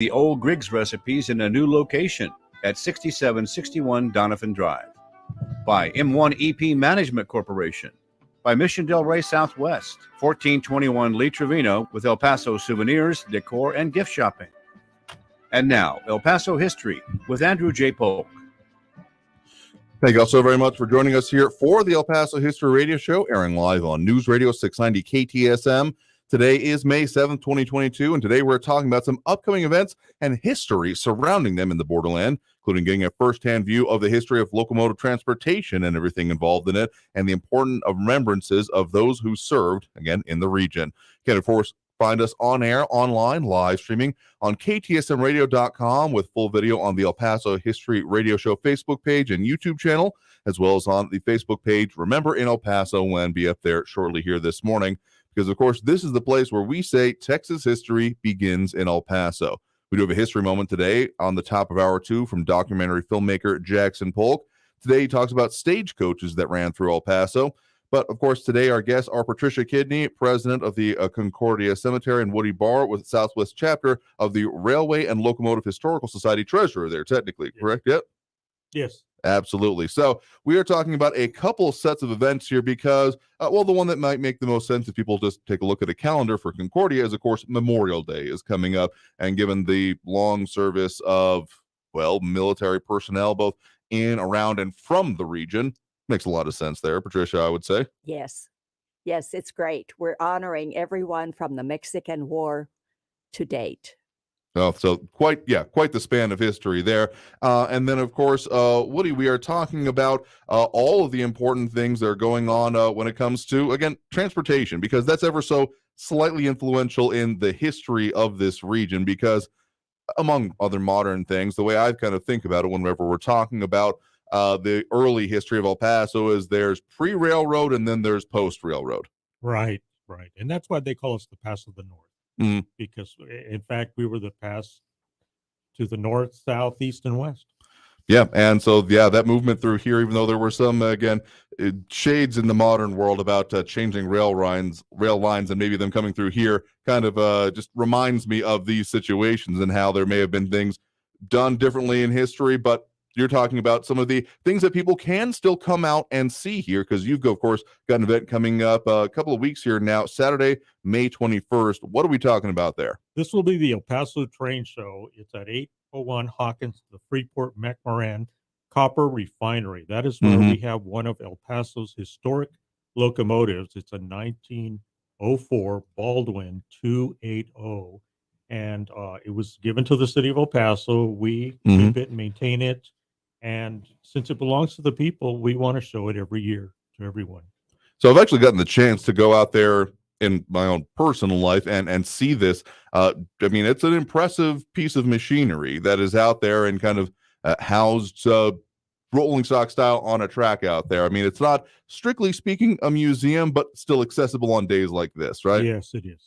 the old Griggs recipes in a new location at 6761 Donovan Drive. By M1 EP Management Corporation. By Mission Del Rey Southwest, 1421 Lee Trevino with El Paso souvenirs, decor, and gift shopping. And now, El Paso History with Andrew J. Polk. Thank you all so very much for joining us here for the El Paso History Radio Show, airing live on News Radio 690 KTSM. Today is May 7th, 2022, and today we're talking about some upcoming events and history surrounding them in the borderland, including getting a first-hand view of the history of locomotive transportation and everything involved in it, and the important remembrances of those who served, again, in the region. You can, of course, find us on air, online, live streaming on KTSMradio.com with full video on the El Paso History Radio Show Facebook page and YouTube channel, as well as on the Facebook page, Remember in El Paso, when be up there shortly here this morning. Because, of course, this is the place where we say Texas history begins in El Paso. We do have a history moment today on the top of hour 2 from documentary filmmaker Jackson Polk. Today he talks about stagecoaches that ran through El Paso. But, of course, today our guests are Patricia Kiddney, president of the Concordia Cemetery, and Woody Barr with Southwest Chapter of the Railway and Locomotive Historical Society, treasurer there, technically, correct? Yep. Yes. Absolutely. So we are talking about a couple of sets of events here because, the one that might make the most sense if people just take a look at the calendar for Concordia is, of course, Memorial Day is coming up. And given the long service of, military personnel, both in, around, and from the region, makes a lot of sense there, Patricia, I would say. Yes. Yes, it's great. We're honoring everyone from the Mexican War to date. Oh, so quite the span of history there. And then, of course, Woody, we are talking about all of the important things that are going on when it comes to, again, transportation, because that's ever so slightly influential in the history of this region, because among other modern things, the way I kind of think about it whenever we're talking about the early history of El Paso is there's pre-railroad and then there's post-railroad. Right. And that's why they call us the Pass of the North. Because, in fact, we were the pass to the north, south, east, and west. Yeah, and so, that movement through here, even though there were some, shades in the modern world about changing rail lines, and maybe them coming through here, kind of just reminds me of these situations and how there may have been things done differently in history, but you're talking about some of the things that people can still come out and see here, because you've, of course, got an event coming up a couple of weeks here now, Saturday, May 21st. What are we talking about there? This will be the El Paso Train Show. It's at 801 Hawkins, the Freeport McMoran Copper Refinery. That is where we have one of El Paso's historic locomotives. It's a 1904 Baldwin 280, and it was given to the city of El Paso. We keep it and maintain it. And since it belongs to the people, we want to show it every year to everyone. So I've actually gotten the chance to go out there in my own personal life and see this. It's an impressive piece of machinery that is out there and kind of housed rolling stock style on a track out there. It's not, strictly speaking, a museum, but still accessible on days like this, right? Yes, it is.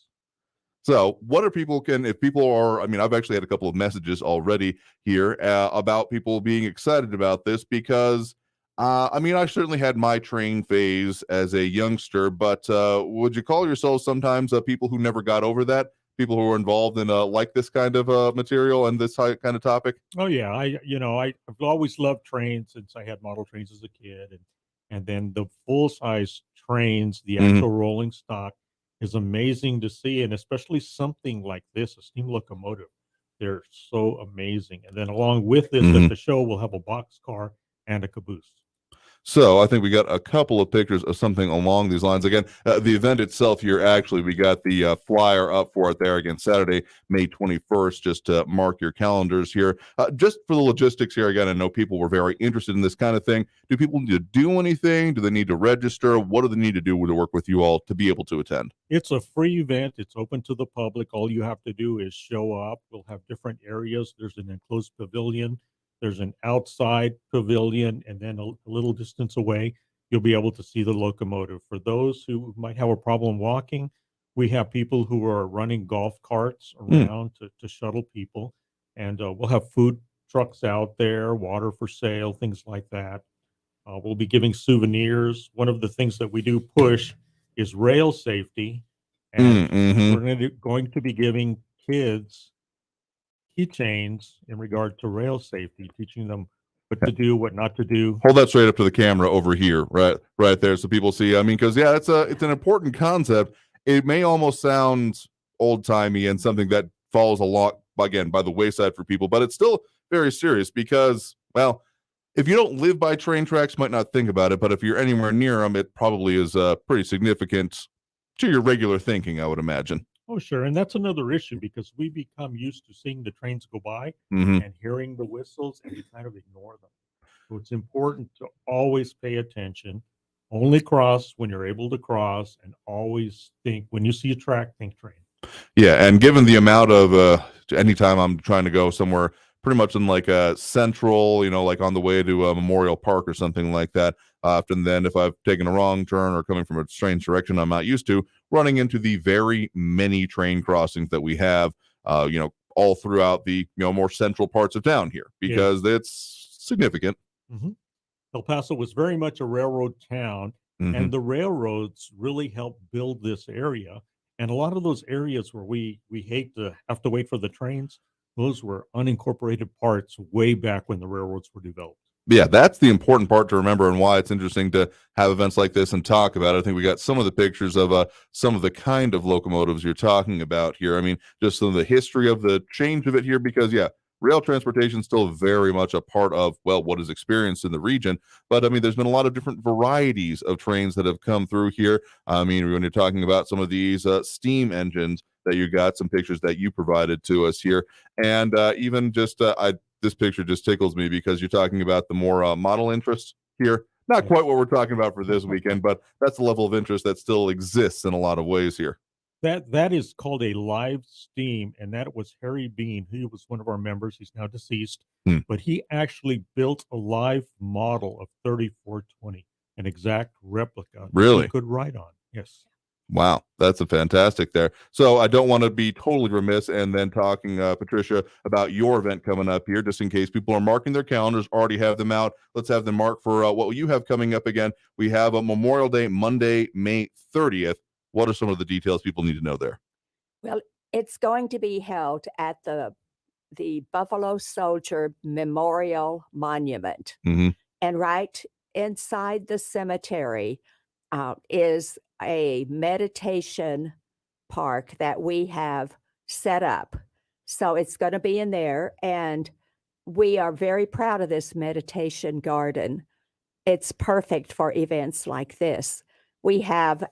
So what are people if people are, I've actually had a couple of messages already here about people being excited about this because, I certainly had my train phase as a youngster, but would you call yourselves sometimes people who never got over that? People who are involved in like this kind of material and this kind of topic? Oh, yeah. I've always loved trains since I had model trains as a kid. And then the full-size trains, the actual rolling stock, is amazing to see, and especially something like this, a steam locomotive. They're so amazing. And then along with this, at the show, we'll have a boxcar and a caboose. So I think we got a couple of pictures of something along these lines. Again, the event itself here, actually, we got the flyer up for it there again, Saturday, May 21st, just to mark your calendars here. Just for the logistics here, again, I know people were very interested in this kind of thing. Do people need to do anything? Do they need to register? What do they need to do to work with you all to be able to attend? It's a free event. It's open to the public. All you have to do is show up. We'll have different areas. There's an enclosed pavilion. There's an outside pavilion, and then a little distance away, you'll be able to see the locomotive. For those who might have a problem walking, we have people who are running golf carts around to shuttle people, and we'll have food trucks out there, water for sale, things like that. We'll be giving souvenirs. One of the things that we do push is rail safety, and we're going to be giving kids keychains in regard to rail safety, teaching them what to do, what not to do. Hold that straight up to the camera over here, right there, so people see. I mean, because yeah, it's an important concept. It may almost sound old timey and something that falls a lot again by the wayside for people, but it's still very serious because, well, if you don't live by train tracks, you might not think about it, but if you're anywhere near them, it probably is pretty significant to your regular thinking, I would imagine. Oh, sure. And that's another issue because we become used to seeing the trains go by Mm-hmm. and hearing the whistles, and we kind of ignore them. So it's important to always pay attention, only cross when you're able to cross, and always think when you see a track, think train. Yeah, and given the amount of anytime I'm trying to go somewhere pretty much in like a central, like on the way to a Memorial Park or something like that, often then if I've taken a wrong turn or coming from a strange direction I'm not used to, running into the very many train crossings that we have, all throughout the more central parts of town here, because it's significant. Mm-hmm. El Paso was very much a railroad town, Mm-hmm. and the railroads really helped build this area. And a lot of those areas where we hate to have to wait for the trains, those were unincorporated parts way back when the railroads were developed. Yeah, that's the important part to remember, and why it's interesting to have events like this and talk about it. I think we got some of the pictures of some of the kind of locomotives you're talking about here. I mean, just some of the history of the change of it here, because rail transportation is still very much a part of, well, what is experienced in the region. But I mean, there's been a lot of different varieties of trains that have come through here. I mean, when you're talking about some of these steam engines that you got, some pictures that you provided to us here, and even just this picture just tickles me because you're talking about the more model interest here. Not quite what we're talking about for this weekend, but that's the level of interest that still exists in a lot of ways here. That is called a live steam, and that was Harry Bean. He was one of our members. He's now deceased, but he actually built a live model of 3420, an exact replica. Really? He could ride on. Yes. Wow, that's a fantastic there. So I don't want to be totally remiss and then talking, Patricia, about your event coming up here, just in case people are marking their calendars, already have them out. Let's have them mark for what you have coming up again. We have a Memorial Day, Monday, May 30th. What are some of the details people need to know there? Well, it's going to be held at the Buffalo Soldier Memorial Monument. Mm-hmm. And right inside the cemetery is a meditation park that we have set up. So it's going to be in there, and we are very proud of this meditation garden. It's perfect for events like this. We have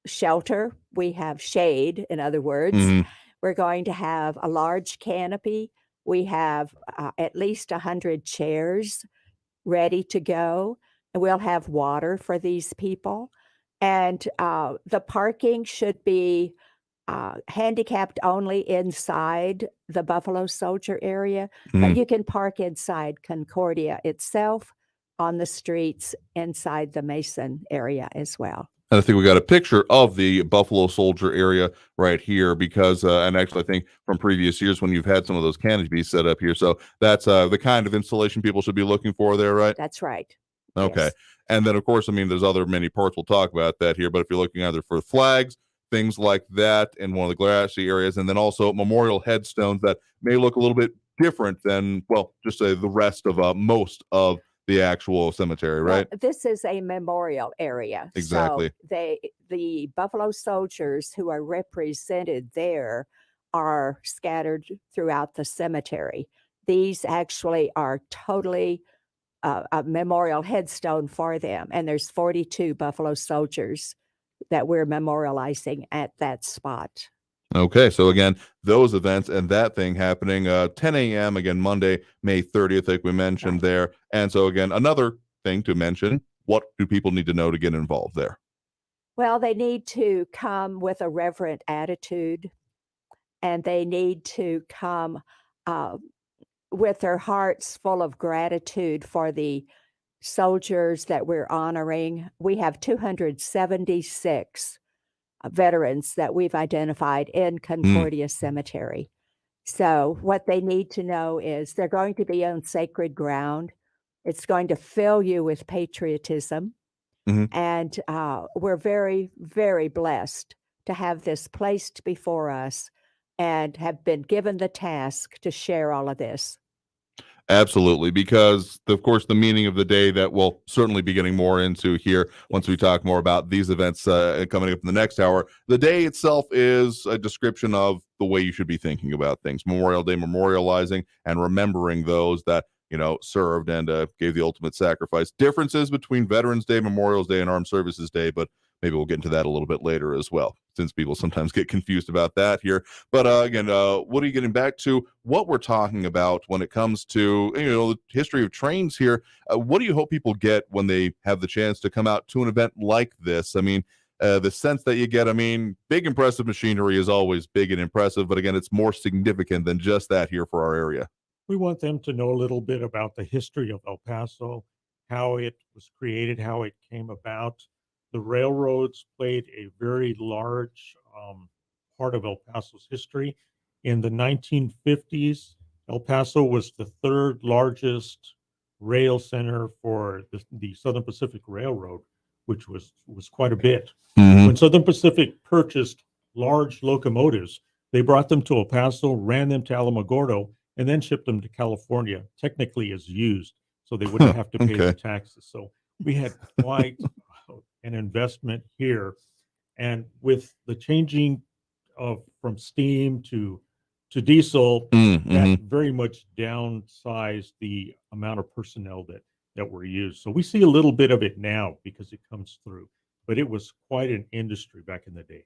shelter, we have shade, in other words. Mm-hmm. We're going to have a large canopy. We have at least 100 chairs ready to go, and we'll have water for these people. And the parking should be handicapped only inside the Buffalo Soldier area, but you can park inside Concordia itself, on the streets inside the Mason area as well. And I think we got a picture of the Buffalo Soldier area right here because, and actually I think from previous years when you've had some of those canopies set up here. So that's the kind of installation people should be looking for there, right? That's right. Okay. Yes. And then, of course, I mean, there's other many parts. We'll talk about that here. But if you're looking either for flags, things like that in one of the grassy areas, and then also memorial headstones that may look a little bit different than, well, just say the rest of most of the actual cemetery, right? Well, this is a memorial area. Exactly. So the Buffalo Soldiers who are represented there are scattered throughout the cemetery. These actually are totally a memorial headstone for them. And there's 42 Buffalo Soldiers that we're memorializing at that spot. Okay, so again, those events and that thing happening 10 a.m. again, Monday, May 30th, like we mentioned there. And so again, another thing to mention, what do people need to know to get involved there? Well, they need to come with a reverent attitude, and they need to come with their hearts full of gratitude for the soldiers that we're honoring. We have 276 veterans that we've identified in Concordia Cemetery. So what they need to know is they're going to be on sacred ground. It's going to fill you with patriotism. And we're very, very blessed to have this placed before us and have been given the task to share all of this. Absolutely, because of course the meaning of the day that we'll certainly be getting more into here once we talk more about these events coming up in the next hour. The day itself is a description of the way you should be thinking about things. Memorial Day, memorializing and remembering those that served and gave the ultimate sacrifice. Differences between Veterans Day, Memorial Day, and Armed Services Day, but maybe we'll get into that a little bit later as well, since people sometimes get confused about that here. But again, what are you getting back to what we're talking about when it comes to the history of trains here? What do you hope people get when they have the chance to come out to an event like this? I mean, the sense that you get, big impressive machinery is always big and impressive, but again, it's more significant than just that here for our area. We want them to know a little bit about the history of El Paso, how it was created, how it came about. The railroads played a very large part of El Paso's history. In the 1950s, El Paso was the third largest rail center for the Southern Pacific Railroad, which was quite a bit. Mm-hmm. When Southern Pacific purchased large locomotives, they brought them to El Paso, ran them to Alamogordo, and then shipped them to California, technically as used, so they wouldn't have to pay the taxes. So we had quite an investment here. And with the changing of from steam to diesel, that very much downsized the amount of personnel that were used. So we see a little bit of it now because it comes through, but it was quite an industry back in the day.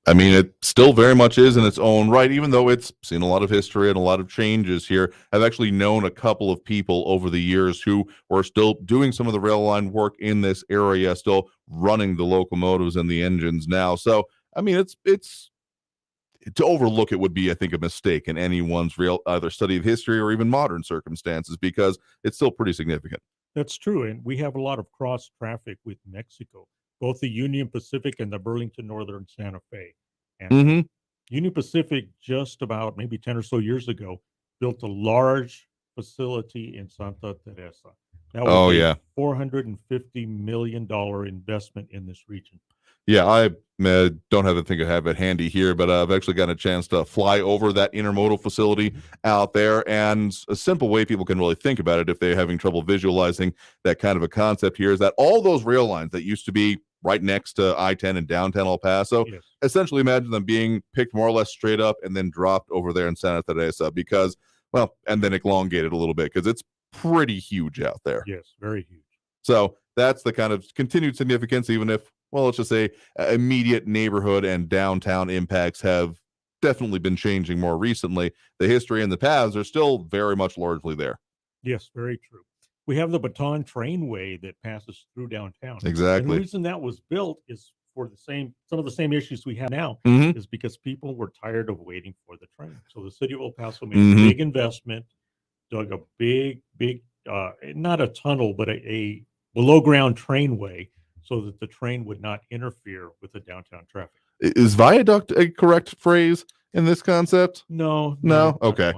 It still very much is in its own right, even though it's seen a lot of history and a lot of changes here. I've actually known a couple of people over the years who were still doing some of the rail line work in this area, still running the locomotives and the engines now. So, it's to overlook it would be, I think, a mistake in anyone's real either study of history or even modern circumstances, because it's still pretty significant. That's true. And we have a lot of cross traffic with Mexico, both the Union Pacific and the Burlington Northern Santa Fe. And Union Pacific, just about maybe 10 or so years ago, built a large facility in Santa Teresa. That was a $450 million investment in this region. Yeah, I don't have it handy here, but I've actually gotten a chance to fly over that intermodal facility out there. And a simple way people can really think about it, if they're having trouble visualizing that kind of a concept here, is that all those rail lines that used to be right next to I-10 in downtown El Paso, essentially imagine them being picked more or less straight up and then dropped over there in Santa Teresa and then elongated a little bit because it's pretty huge out there. Yes, very huge. So that's the kind of continued significance, even if, let's just say immediate neighborhood and downtown impacts have definitely been changing more recently. The history and the paths are still very much largely there. Yes, very true. We have the Baton Trainway that passes through downtown. Exactly. And the reason that was built is for some of the same issues we have now, is because people were tired of waiting for the train. So the city of El Paso made a big investment, dug a big, not a tunnel, but a below ground trainway, so that the train would not interfere with the downtown traffic. Is viaduct a correct phrase in this concept? No. Okay.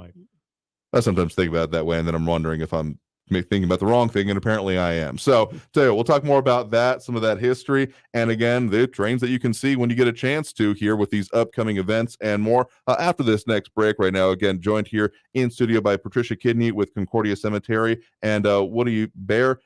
I sometimes think about it that way, and then I'm wondering if I'm thinking about the wrong thing, and apparently I am. So we'll talk more about that, some of that history, and again, the trains that you can see when you get a chance to here with these upcoming events and more after this next break. Right now, again, joined here in studio by Patricia Kiddney with Concordia Cemetery and Woody Bear.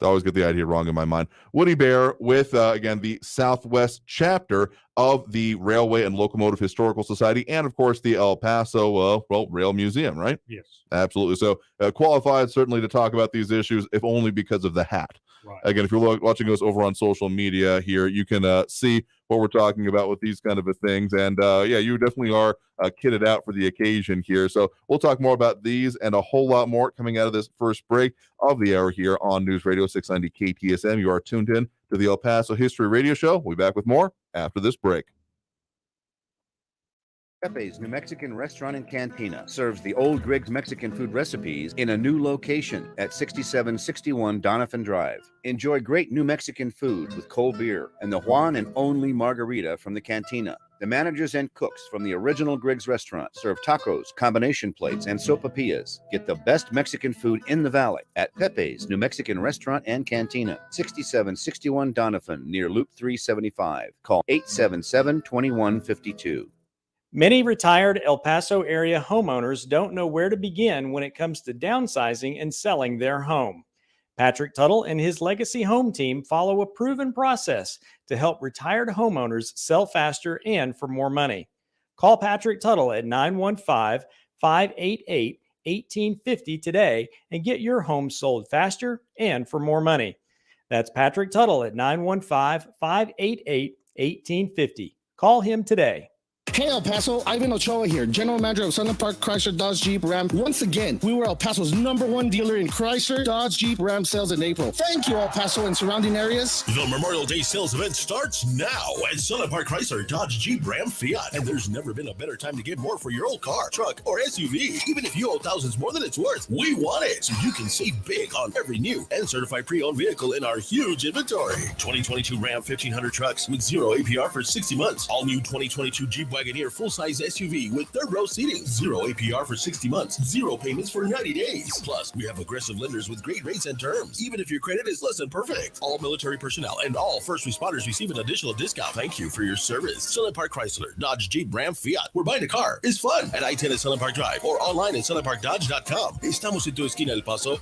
I always get the idea wrong in my mind. Woody Bear with, again, the Southwest chapter of the Railway and Locomotive Historical Society, and, of course, the El Paso, Rail Museum, right? Yes. Absolutely. So qualified, certainly, to talk about these issues, if only because of the hat. Right. Again, if you're watching us over on social media here, you can see what we're talking about with these kind of things. And you definitely are kitted out for the occasion here. So we'll talk more about these and a whole lot more coming out of this first break of the hour here on News Radio 690 KTSM. You are tuned in to the El Paso History Radio Show. We'll be back with more after this break. Pepe's New Mexican Restaurant and Cantina serves the old Griggs Mexican food recipes in a new location at 6761 Donovan Drive. Enjoy great New Mexican food with cold beer and the Juan and only margarita from the cantina. The managers and cooks from the original Griggs restaurant serve tacos, combination plates, and sopapillas. Get the best Mexican food in the valley at Pepe's New Mexican Restaurant and Cantina, 6761 Donovan, near Loop 375. Call 877-2152. Many retired El Paso area homeowners don't know where to begin when it comes to downsizing and selling their home. Patrick Tuttle and his Legacy Home team follow a proven process to help retired homeowners sell faster and for more money. Call Patrick Tuttle at 915-588-1850 today and get your home sold faster and for more money. That's Patrick Tuttle at 915-588-1850. Call him today. Hey El Paso, Ivan Ochoa here, General Manager of Sunland Park Chrysler Dodge Jeep Ram. Once again, we were El Paso's #1 dealer in Chrysler, Dodge, Jeep, Ram sales in April. Thank you, El Paso and surrounding areas. The Memorial Day sales event starts now at Sunland Park Chrysler, Dodge, Jeep, Ram, Fiat. And there's never been a better time to get more for your old car, truck, or SUV. Even if you owe thousands more than it's worth, we want it. So you can save big on every new and certified pre-owned vehicle in our huge inventory. 2022 Ram 1500 trucks with 0 APR for 60 months. All new 2022 Jeep Wagoneer full-size SUV with third-row seating. 0 APR for 60 months. 0 payments for 90 days. Plus, we have aggressive lenders with great rates and terms, even if your credit is less than perfect. All military personnel and all first responders receive an additional discount. Thank you for your service. Sunland Park Chrysler, Dodge, Jeep, Ram, Fiat. Where buying a car is fun at I-10 at Sunland Park Drive or online at sunlandparkdodge.com. Estamos en tu esquina, El Paso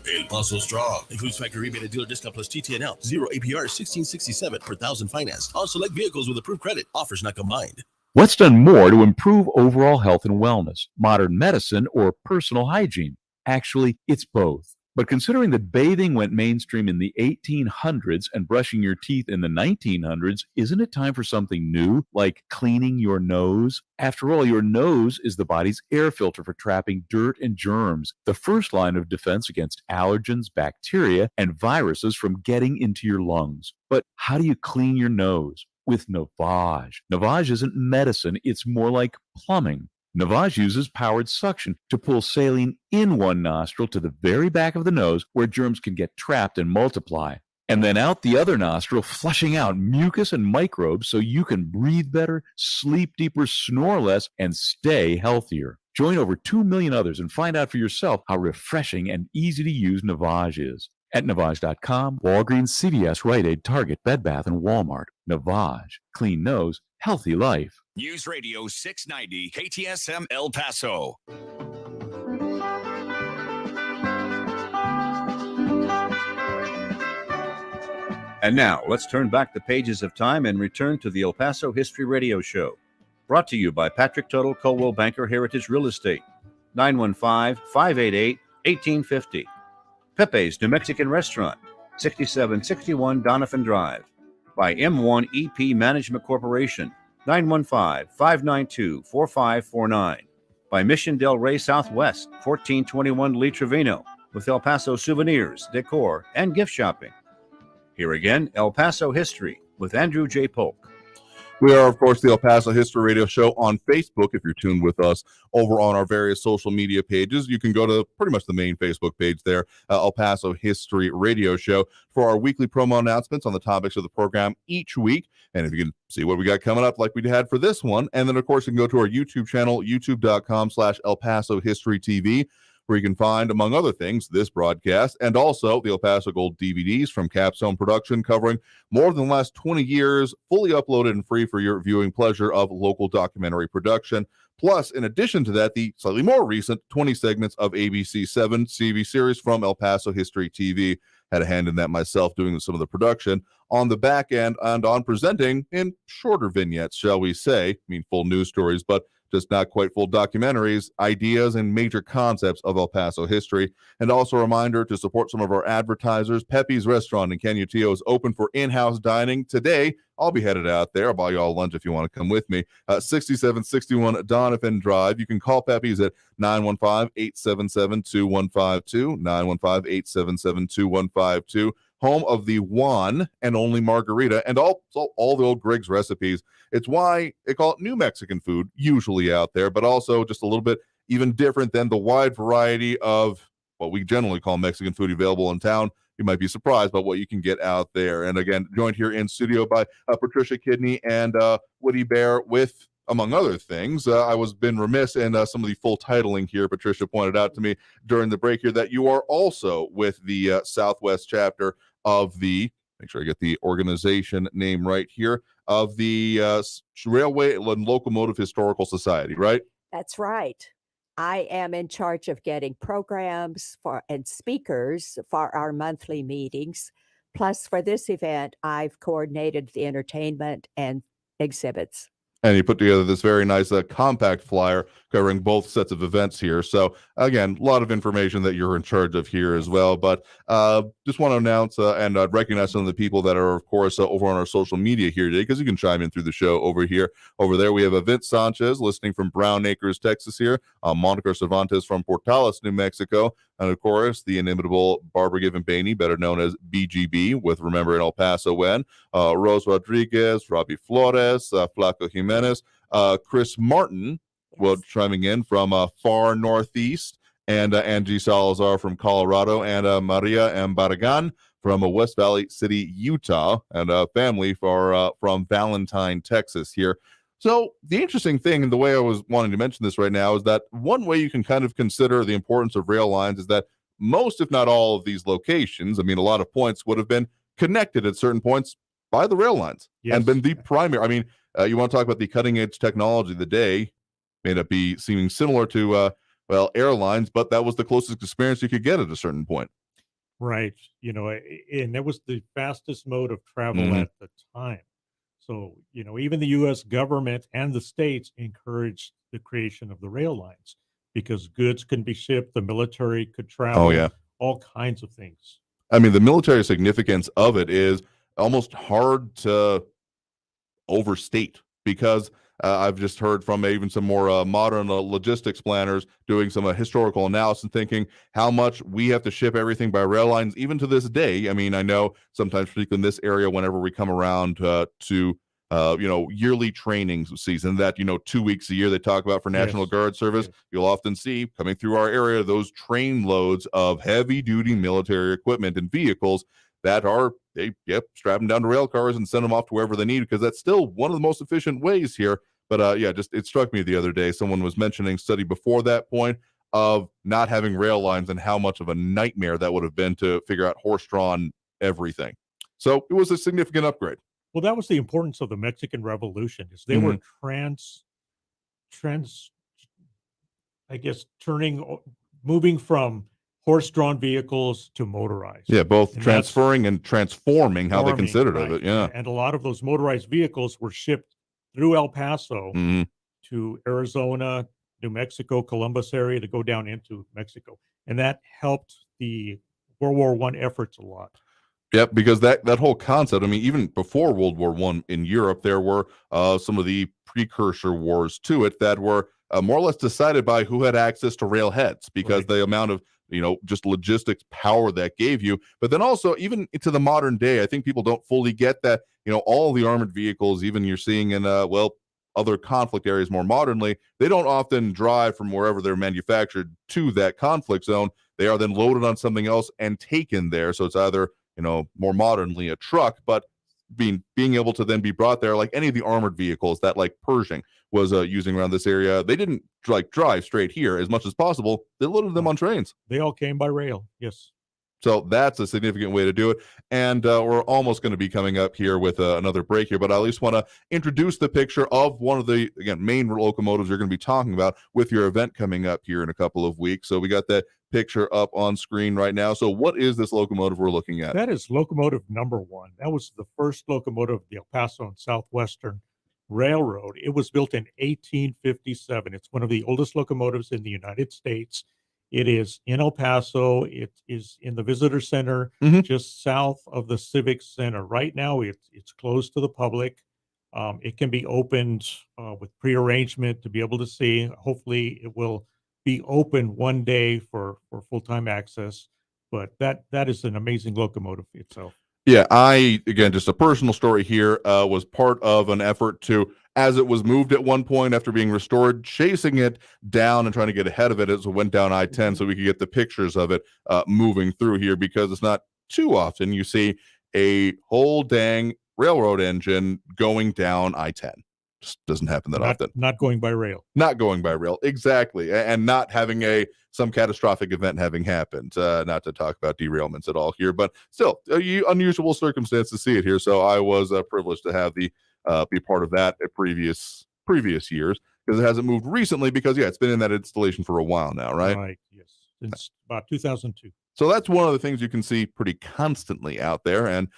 strong. Includes factory rebate and dealer discount plus TTNL. 0 APR 1667 per thousand finance on select vehicles with approved credit. Offers not combined. What's done more to improve overall health and wellness, modern medicine or personal hygiene? Actually, it's both. But considering that bathing went mainstream in the 1800s and brushing your teeth in the 1900s, isn't it time for something new, like cleaning your nose? After all, your nose is the body's air filter for trapping dirt and germs, the first line of defense against allergens, bacteria, and viruses from getting into your lungs. But how do you clean your nose? With Navage. Navage isn't medicine, it's more like plumbing. Navage uses powered suction to pull saline in one nostril to the very back of the nose where germs can get trapped and multiply, and then out the other nostril, flushing out mucus and microbes so you can breathe better, sleep deeper, snore less, and stay healthier. Join over 2 million others and find out for yourself how refreshing and easy to use Navage is. At Navage.com, Walgreens, CVS, Rite Aid, Target, Bed Bath, and Walmart. Navage. Clean nose, healthy life. News Radio 690 KTSM El Paso. And now, let's turn back the pages of time and return to the El Paso History Radio Show. Brought to you by Patrick Tuttle, Coldwell Banker Heritage Real Estate. 915-588-1850. Pepe's New Mexican Restaurant, 6761 Donovan Drive. By M1 EP Management Corporation, 915-592-4549. By Mission Del Rey Southwest, 1421 Lee Trevino, with El Paso souvenirs, decor, and gift shopping. Here again, El Paso History with Andrew J. Polk. We are, of course, the El Paso History Radio Show on Facebook. If you're tuned with us over on our various social media pages, you can go to pretty much the main Facebook page there, El Paso History Radio Show, for our weekly promo announcements on the topics of the program each week. And if you can see what we got coming up like we had for this one, and then, of course, you can go to our YouTube channel, youtube.com/El Paso History TV, where you can find, among other things, this broadcast and also the El Paso Gold DVDs from Capstone Production, covering more than the last 20 years, fully uploaded and free for your viewing pleasure of local documentary production. Plus, in addition to that, the slightly more recent 20 segments of ABC 7 TV series from El Paso History TV. Had a hand in that myself, doing some of the production on the back end and on presenting in shorter vignettes, shall we say. I mean, full news stories, but just not quite full documentaries, ideas and major concepts of El Paso history. And also a reminder to support some of our advertisers. Pepe's Restaurant in Canutillo is open for in-house dining today. I'll be headed out there. I'll buy you all lunch if you want to come with me. 6761 Donovan Drive. You can call Pepe's at 915-877-2152, 915-877-2152. Home of the one and only margarita and all the old Griggs recipes. It's why they call it New Mexican food, usually out there, but also just a little bit even different than the wide variety of what we generally call Mexican food available in town. You might be surprised by what you can get out there. And again, joined here in studio by Patricia, Kiddney, and Woody Bear with among other things, I was been remiss in some of the full titling here. Patricia pointed out to me during the break here that you are also with the Southwest chapter of the, make sure I get the organization name right here, of the Railway and Locomotive Historical Society, right? That's right. I am in charge of getting programs for and speakers for our monthly meetings. Plus, for this event, I've coordinated the entertainment and exhibits. And you put together this very nice compact flyer covering both sets of events here. So again, a lot of information that you're in charge of here as well. But just want to announce and recognize some of the people that are, of course, over on our social media here today, because you can chime in through the show over here. Over there, we have Vince Sanchez listening from Brown Acres, Texas here. Monica Cervantes from Portales, New Mexico. And of course, the inimitable Barbara Given Bainey, better known as BGB, with Remember in El Paso When. Rose Rodriguez, Robbie Flores, Flaco Jimenez, Chris Martin, well, chiming in from far northeast, and Angie Salazar from Colorado, and Maria Embaragan from West Valley City, Utah, and family from Valentine, Texas here. So the interesting thing, and the way I was wanting to mention this right now, is that one way you can kind of consider the importance of rail lines is that most, if not all, of these locations, I mean, a lot of points would have been connected at certain points by the rail lines and been the primary. I mean, you want to talk about the cutting edge technology of the day, may not be seeming similar to, airlines, but that was the closest experience you could get at a certain point. Right. And that was the fastest mode of travel at the time. So, even the U.S. government and the states encouraged the creation of the rail lines because goods can be shipped, the military could travel, all kinds of things. I mean, the military significance of it is almost hard to overstate because I've just heard from even some more modern logistics planners doing some historical analysis and thinking how much we have to ship everything by rail lines, even to this day. I mean, I know sometimes, particularly in this area, whenever we come around to yearly training season that, 2 weeks a year they talk about for National Guard service, you'll often see coming through our area those train loads of heavy duty military equipment and vehicles that are, strap them down to rail cars and send them off to wherever they need, because that's still one of the most efficient ways here. But it struck me the other day, someone was mentioning study before that point of not having rail lines and how much of a nightmare that would have been to figure out horse-drawn everything. So it was a significant upgrade. Well, that was the importance of the Mexican Revolution, is they were moving from horse-drawn vehicles to motorized. Yeah, both transferring and transforming how they considered it. Yeah. And a lot of those motorized vehicles were shipped through El Paso to Arizona, New Mexico, Columbus area to go down into Mexico. And that helped the World War I efforts a lot. Yep, because that whole concept, I mean, even before World War I in Europe, there were some of the precursor wars to it that were more or less decided by who had access to railheads, because the amount of, just logistics power that gave you. But then also, even into the modern day, I think people don't fully get that, all the armored vehicles, even you're seeing in, other conflict areas more modernly, they don't often drive from wherever they're manufactured to that conflict zone. They are then loaded on something else and taken there. So it's either, more modernly a truck, but being able to then be brought there, like any of the armored vehicles that like Pershing was using around this area, they didn't drive straight here as much as possible. They loaded them on trains. They all came by rail. Yes. So that's a significant way to do it. And we're almost going to be coming up here with another break here, but I at least want to introduce the picture of one of the, main locomotives you're going to be talking about with your event coming up here in a couple of weeks. So we got that picture up on screen right now. So what is this locomotive we're looking at? That is locomotive number 1. That was the first locomotive of the El Paso and Southwestern Railroad. It was built in 1857. It's one of the oldest locomotives in the United States. It is in El Paso. It is in the visitor center, just south of the Civic Center. Right now, it's closed to the public. It can be opened with prearrangement to be able to see. Hopefully, it will be open one day for full-time access. But that is an amazing locomotive itself. Yeah, again, just a personal story here, was part of an effort to, as it was moved at one point after being restored, chasing it down and trying to get ahead of it as it went down I-10 so we could get the pictures of it moving through here, because it's not too often you see a whole dang railroad engine going down I-10. Just doesn't happen that often. Not going by rail. Not going by rail, exactly, and not having some catastrophic event having happened. Not to talk about derailments at all here, but still, unusual circumstance to see it here. So I was privileged to have the be part of that at previous years, because it hasn't moved recently, because it's been in that installation for a while now, right? Right. Yes, since about 2002. So that's one of the things you can see pretty constantly out there. And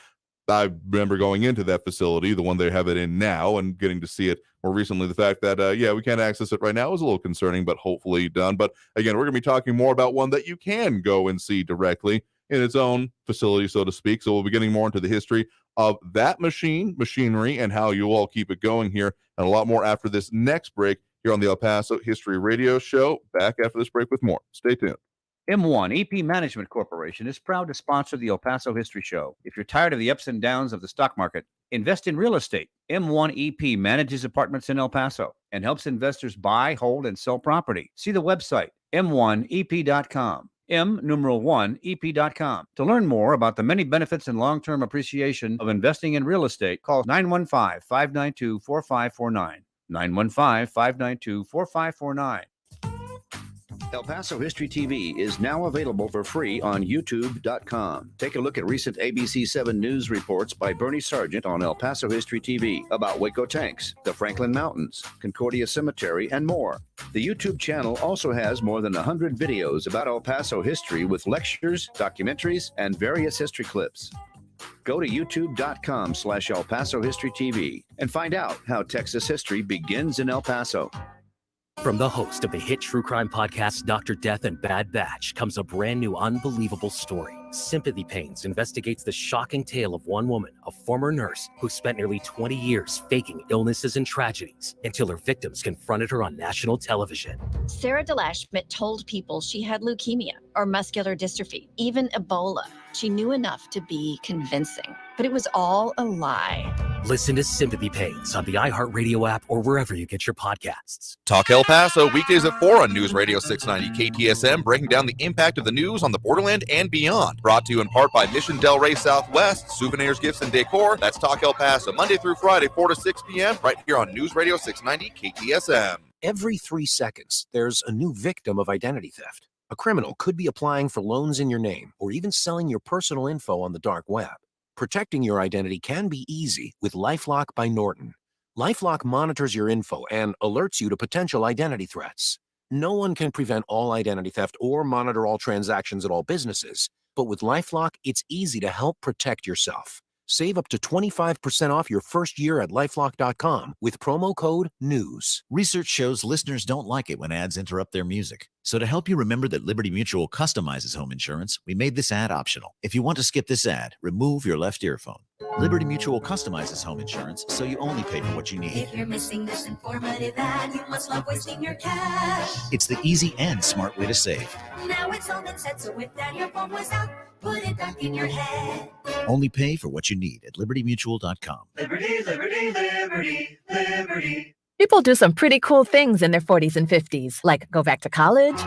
I remember going into that facility, the one they have it in now, and getting to see it more recently. The fact that, we can't access it right now is a little concerning, but hopefully done. But again, we're going to be talking more about one that you can go and see directly in its own facility, so to speak. So we'll be getting more into the history of that machinery, and how you all keep it going here, and a lot more after this next break here on the El Paso History Radio Show. Back after this break with more. Stay tuned. M1 EP Management Corporation is proud to sponsor the El Paso History Show. If you're tired of the ups and downs of the stock market, invest in real estate. M1 EP manages apartments in El Paso and helps investors buy, hold, and sell property. See the website, m1ep.com. M1ep.com. To learn more about the many benefits and long-term appreciation of investing in real estate, call 915-592-4549. 915-592-4549. El Paso History TV is now available for free on YouTube.com. Take a look at recent ABC 7 news reports by Bernie Sargent on El Paso History TV about Waco tanks, the Franklin Mountains, Concordia Cemetery, and more. The YouTube channel also has more than 100 videos about El Paso history with lectures, documentaries, and various history clips. Go to youtube.com/El Paso History TV and find out how Texas history begins in El Paso. From the host of the hit true crime podcast, Dr. Death and Bad Batch, comes a brand new unbelievable story. Sympathy Pains investigates the shocking tale of one woman, a former nurse, who spent nearly 20 years faking illnesses and tragedies until her victims confronted her on national television. Sarah DeLashmet told people she had leukemia or muscular dystrophy, even Ebola. She knew enough to be convincing, but it was all a lie. Listen to Sympathy Pains on the iHeartRadio app or wherever you get your podcasts. Talk El Paso, weekdays at 4 on News Radio 690 KTSM, breaking down the impact of the news on the borderland and beyond. Brought to you in part by Mission Del Rey Southwest, souvenirs, gifts, and decor. That's Talk El Paso, Monday through Friday, 4 to 6 p.m., right here on News Radio 690 KTSM. Every 3 seconds, there's a new victim of identity theft. A criminal could be applying for loans in your name or even selling your personal info on the dark web. Protecting your identity can be easy with LifeLock by Norton. LifeLock monitors your info and alerts you to potential identity threats. No one can prevent all identity theft or monitor all transactions at all businesses, but with LifeLock, it's easy to help protect yourself. Save up to 25% off your first year at LifeLock.com with promo code NEWS. Research shows listeners don't like it when ads interrupt their music. So to help you remember that Liberty Mutual customizes home insurance, we made this ad optional. If you want to skip this ad, remove your left earphone. Liberty Mutual customizes home insurance, so you only pay for what you need. If you're missing this informative ad, you must love wasting your cash. It's the easy and smart way to save. Now it's all been said, so if that earphone was out, put it back in your head. Only pay for what you need at libertymutual.com. Liberty, liberty, liberty, liberty. People do some pretty cool things in their 40s and 50s, like go back to college,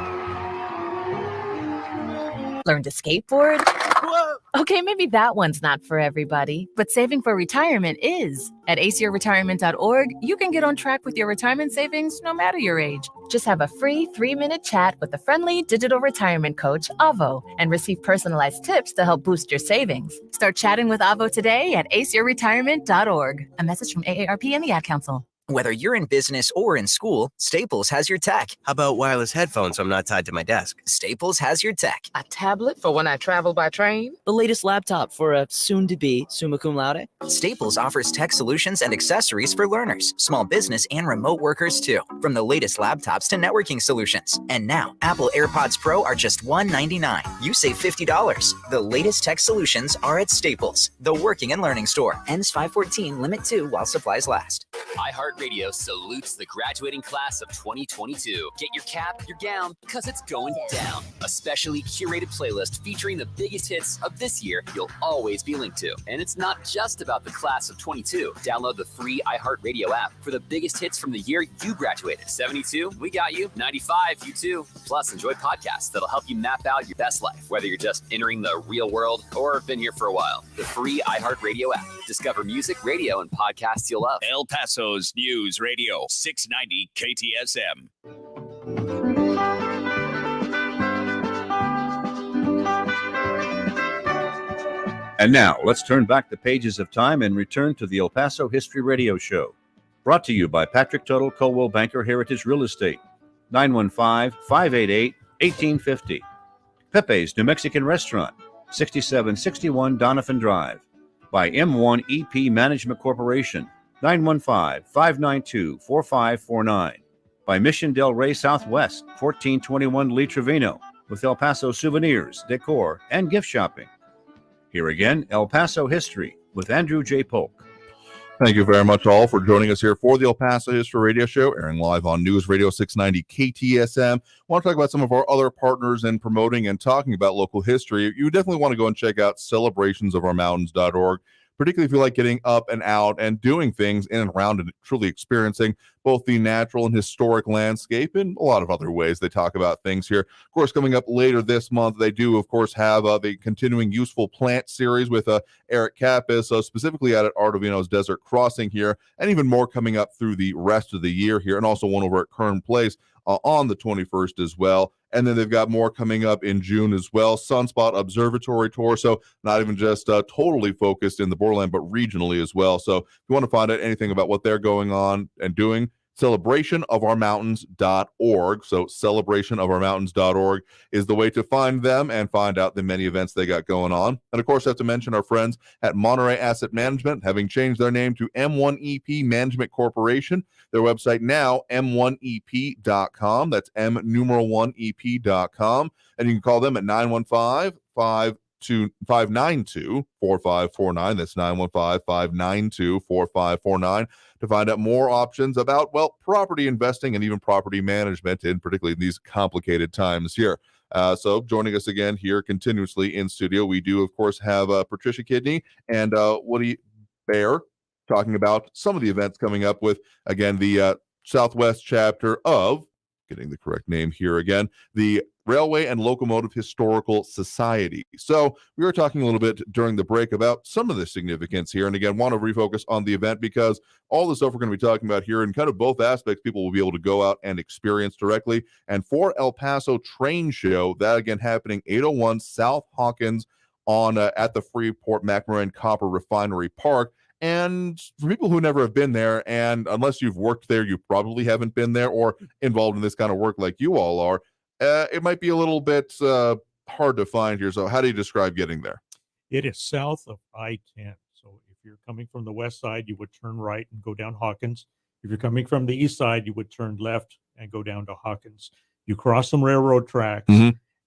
learn to skateboard. Whoa. Okay, maybe that one's not for everybody, but saving for retirement is. At aceyourretirement.org, you can get on track with your retirement savings no matter your age. Just have a free 3-minute chat with the friendly digital retirement coach, Avo, and receive personalized tips to help boost your savings. Start chatting with Avo today at aceyourretirement.org. A message from AARP and the Ad Council. Whether you're in business or in school, Staples has your tech. How about wireless headphones so I'm not tied to my desk? Staples has your tech. A tablet for when I travel by train? The latest laptop for a soon-to-be summa cum laude? Staples offers tech solutions and accessories for learners, small business, and remote workers too. From the latest laptops to networking solutions. And now, Apple AirPods Pro are just $199. You save $50. The latest tech solutions are at Staples, the working and learning store. Ends 5/14, limit 2 while supplies last. iHeartRadio salutes the graduating class of 2022. Get your cap, your gown, because it's going down. A specially curated playlist featuring the biggest hits of this year you'll always be linked to. And it's not just about the class of 22. Download the free iHeartRadio app for the biggest hits from the year you graduated. 72, we got you. 95, you too. Plus, enjoy podcasts that'll help you map out your best life, whether you're just entering the real world or been here for a while. The free iHeartRadio app. Discover music, radio, and podcasts you'll love. El Paso's News Radio 690 KTSM. And now, let's turn back the pages of time and return to the El Paso History Radio Show. Brought to you by Patrick Tuttle, Coldwell Banker Heritage Real Estate, 915-588-1850. Pepe's New Mexican Restaurant, 6761 Donovan Drive. By M1 EP Management Corporation, 915-592-4549. By Mission Del Rey Southwest, 1421 Lee Trevino, with El Paso souvenirs, decor, and gift shopping. Here again, El Paso History with Andrew J. Polk. Thank you very much all for joining us here for the El Paso History Radio Show, airing live on News Radio 690 KTSM. I want to talk about some of our other partners in promoting and talking about local history. You definitely want to go and check out celebrationsofourmountains.org, particularly if you like getting up and out and doing things in and around and truly experiencing both the natural and historic landscape and a lot of other ways they talk about things here. Of course, coming up later this month, they do, of course, have the continuing Useful Plant series with Eric Kappas, specifically out at Ardovino's Desert Crossing here, and even more coming up through the rest of the year here, and also one over at Kern Place on the 21st as well. And then they've got more coming up in June as well. Sunspot Observatory Tour. So not even just totally focused in the borderland, but regionally as well. So if you want to find out anything about what they're going on and doing, celebrationofourmountains.org. So celebrationofourmountains.org is the way to find them and find out the many events they got going on. And of course, I have to mention our friends at Monterey Asset Management, having changed their name to M1EP Management Corporation. Their website now, m1ep.com. That's m1ep.com. And you can call them at 915-592-4549. That's 915-592-4549 to find out more options about, well, property investing and even property management, and particularly in these complicated times here. So joining us again here continuously in studio, we do, of course, have Patricia Kiddney and Woody Bear talking about some of the events coming up with, again, the Southwest chapter of, getting the correct name here again, the Railway and Locomotive Historical Society. So we were talking a little bit during the break about some of the significance here. And again, want to refocus on the event because all the stuff we're going to be talking about here in kind of both aspects, people will be able to go out and experience directly. And for El Paso Train Show, that again happening 801 South Hawkins on at the Freeport McMoran Copper Refinery Park. And for people who never have been there, and unless you've worked there, you probably haven't been there or involved in this kind of work like you all are, it might be a little bit hard to find here. So how do you describe getting there? It is south of I-10. So if you're coming from the west side, you would turn right and go down Hawkins. If you're coming from the east side, you would turn left and go down to Hawkins. You cross some railroad tracks,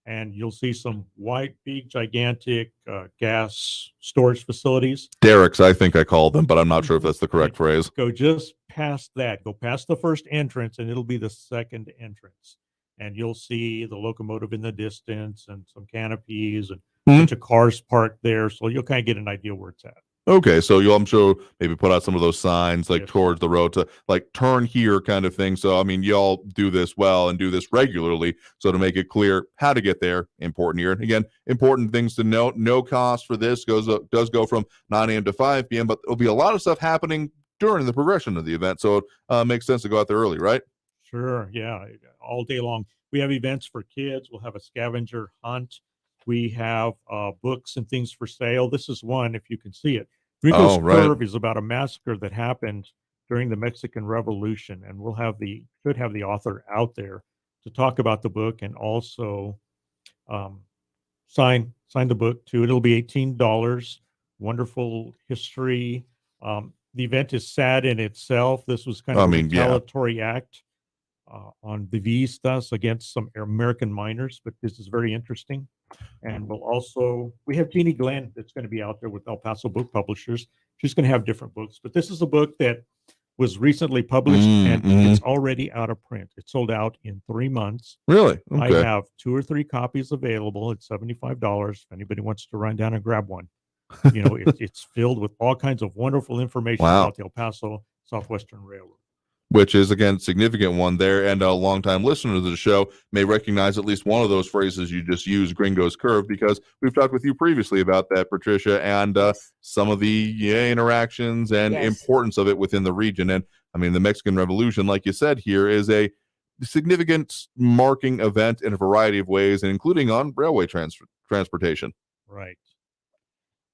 and you'll see some white, big, gigantic gas storage facilities. Derricks, I think I called them, but I'm not sure if that's the correct phrase. Go just past that. Go past the first entrance, and it'll be the second entrance. And you'll see the locomotive in the distance and some canopies and a bunch of cars parked there. So you'll kind of get an idea where it's at. Okay, so you'll, I'm sure, maybe put out some of those signs like towards the road to like turn here kind of thing. So, I mean, y'all do this well and do this regularly. So to make it clear how to get there, important here. And again, important things to note, no cost for this does go from 9 a.m. to 5 p.m., but there'll be a lot of stuff happening during the progression of the event. So it makes sense to go out there early, right? Sure, yeah, all day long. We have events for kids. We'll have a scavenger hunt. We have books and things for sale. This is one, if you can see it. Rico's Curve is about a massacre that happened during the Mexican Revolution, and we'll have should have the author out there to talk about the book and also sign the book too. It'll be $18. Wonderful history. The event is sad in itself. This was kind of a retaliatory act on the Vistas against some American miners, but this is very interesting. And we have Jeannie Glenn that's going to be out there with El Paso Book Publishers. She's going to have different books, but this is a book that was recently published and it's already out of print. It sold out in 3 months. Really? Okay. I have 2 or 3 copies available at $75. If anybody wants to run down and grab one, you know, it's filled with all kinds of wonderful information about the El Paso Southwestern Railroad. Which is, again, significant one there. And a longtime listener to the show may recognize at least one of those phrases you just used, Gringo's Curve, because we've talked with you previously about that, Patricia, and some of the interactions and importance of it within the region. And I mean, the Mexican Revolution, like you said here, is a significant marking event in a variety of ways, and including on railway transportation. Right.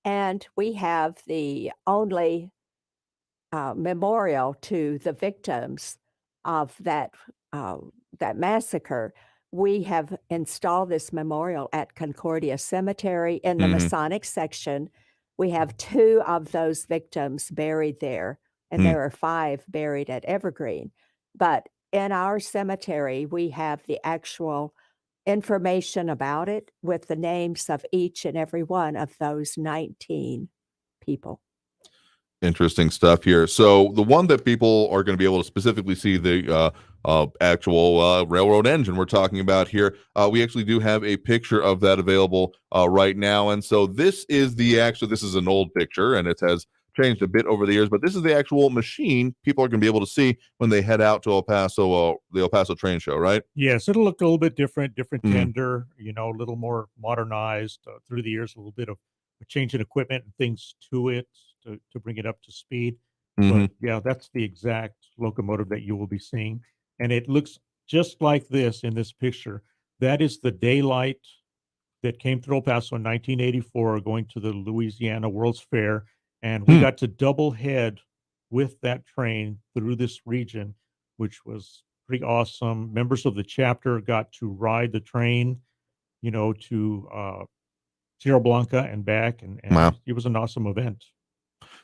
And we have the only memorial to the victims of that massacre. We have installed this memorial at Concordia Cemetery in the Masonic section. We have 2 of those victims buried there, and there are 5 buried at Evergreen. But in our cemetery, we have the actual information about it with the names of each and every one of those 19 people. Interesting stuff here. So the one that people are going to be able to specifically see the actual railroad engine we're talking about here, we actually do have a picture of that available right now. And so this is this is an old picture, and it has changed a bit over the years, but this is the actual machine people are going to be able to see when they head out to El Paso, the El Paso train show, right? Yes, it'll look a little bit different tender, a little more modernized through the years, a little bit of a change in equipment and things to it to bring it up to speed. But yeah, that's the exact locomotive that you will be seeing. And it looks just like this in this picture. That is the daylight that came through El Paso in 1984 going to the Louisiana World's Fair. And we got to double head with that train through this region, which was pretty awesome. Members of the chapter got to ride the train, to Sierra Blanca and back. And wow. It was an awesome event.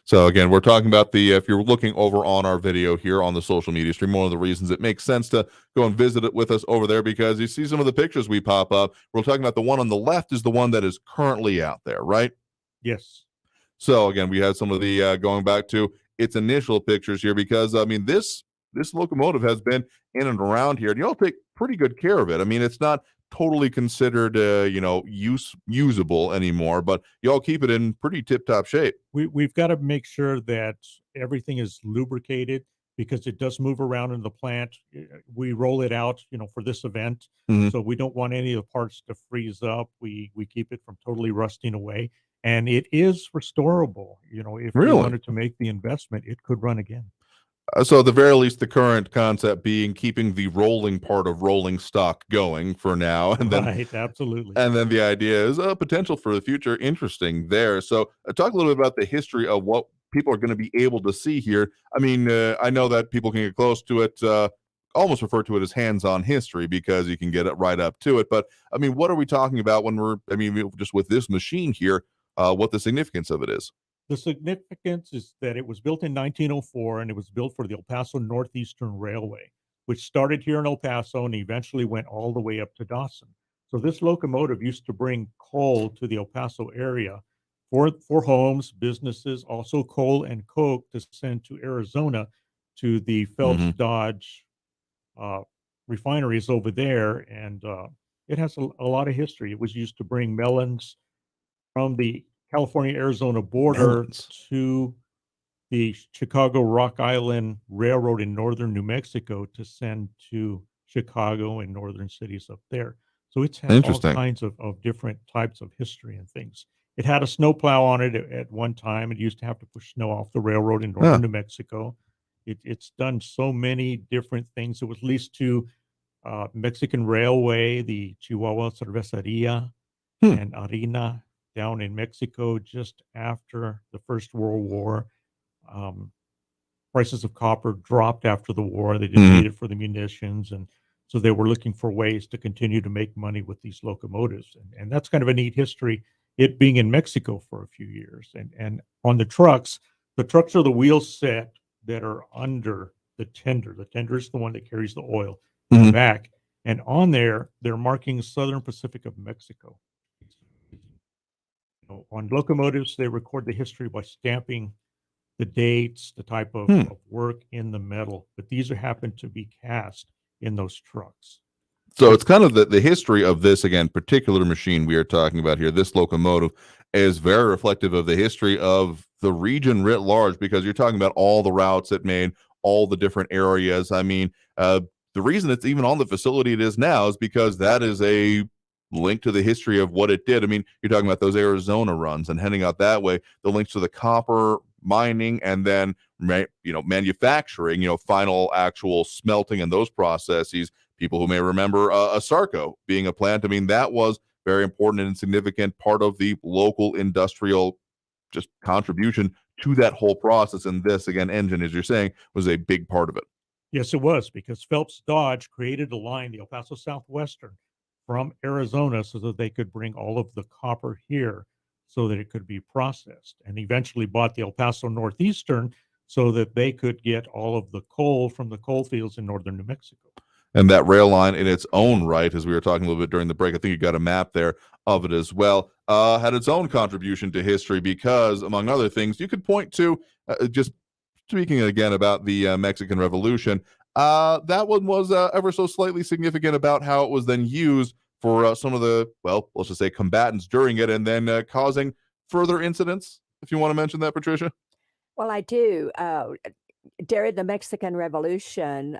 So again, we're talking about if you're looking over on our video here on the social media stream, one of the reasons it makes sense to go and visit it with us over there, because you see some of the pictures we pop up. We're talking about the one on the left is the one that is currently out there, right? Yes. So again, we have some of the going back to its initial pictures here, because I mean, this locomotive has been in and around here, and y'all take pretty good care of it. I mean, it's not totally considered usable anymore, but y'all keep it in pretty tip-top shape. We've got to make sure that everything is lubricated, because it does move around in the plant. We roll it out, for this event. So we don't want any of the parts to freeze up. We keep it from totally rusting away, and it is restorable. If we wanted to make the investment, it could run again. So at the very least, the current concept being keeping the rolling part of rolling stock going for now. And then, right, absolutely. And then the idea is potential for the future. Interesting there. So talk a little bit about the history of what people are going to be able to see here. I mean, I know that people can get close to it, almost refer to it as hands-on history, because you can get it right up to it. But I mean, what are we talking about when just with this machine here, what the significance of it is? The significance is that it was built in 1904, and it was built for the El Paso Northeastern Railway, which started here in El Paso and eventually went all the way up to Dawson. So this locomotive used to bring coal to the El Paso area for homes, businesses, also coal and coke to send to Arizona to the Phelps Dodge refineries over there. And it has a lot of history. It was used to bring melons from the California-Arizona border to the Chicago Rock Island Railroad in northern New Mexico to send to Chicago and northern cities up there. So it's had all kinds of different types of history and things. It had a snowplow on it at one time. It used to have to push snow off the railroad in northern New Mexico. It's done so many different things. It was leased to Mexican Railway, the Chihuahua Cerveceria, and Harina down in Mexico just after the First World War. Prices of copper dropped after the war. They didn't need it for the munitions, and so they were looking for ways to continue to make money with these locomotives. And that's kind of a neat history, it being in Mexico for a few years. And on the trucks are the wheel set that are under the tender. The tender is the one that carries the oil back. And on there, they're marking Southern Pacific of Mexico. On locomotives, they record the history by stamping the dates, the type of work in the metal. But these happen to be cast in those trucks. So it's kind of the history of this, again, particular machine we are talking about here. This locomotive is very reflective of the history of the region writ large, because you're talking about all the routes it made, all the different areas. I mean, the reason it's even on the facility it is now is because that is a link to the history of what it did. I mean, you're talking about those Arizona runs and heading out that way, the links to the copper mining, and then manufacturing, final actual smelting and those processes. People who may remember Asarco being a plant, I mean, that was very important and significant part of the local industrial just contribution to that whole process. And this, again, engine, as you're saying, was a big part of it. Yes, it was, because Phelps Dodge created a line, the El Paso Southwestern, from Arizona so that they could bring all of the copper here so that it could be processed, and eventually bought the El Paso Northeastern so that they could get all of the coal from the coal fields in northern New Mexico. And that rail line in its own right, as we were talking a little bit during the break, I think you got a map there of it as well, had its own contribution to history because, among other things, you could point to, just speaking again about the Mexican Revolution, that one was ever so slightly significant about how it was then used for some of the, well, let's just say combatants during it, and then causing further incidents, if you want to mention that, Patricia. Well, I do. During the Mexican Revolution,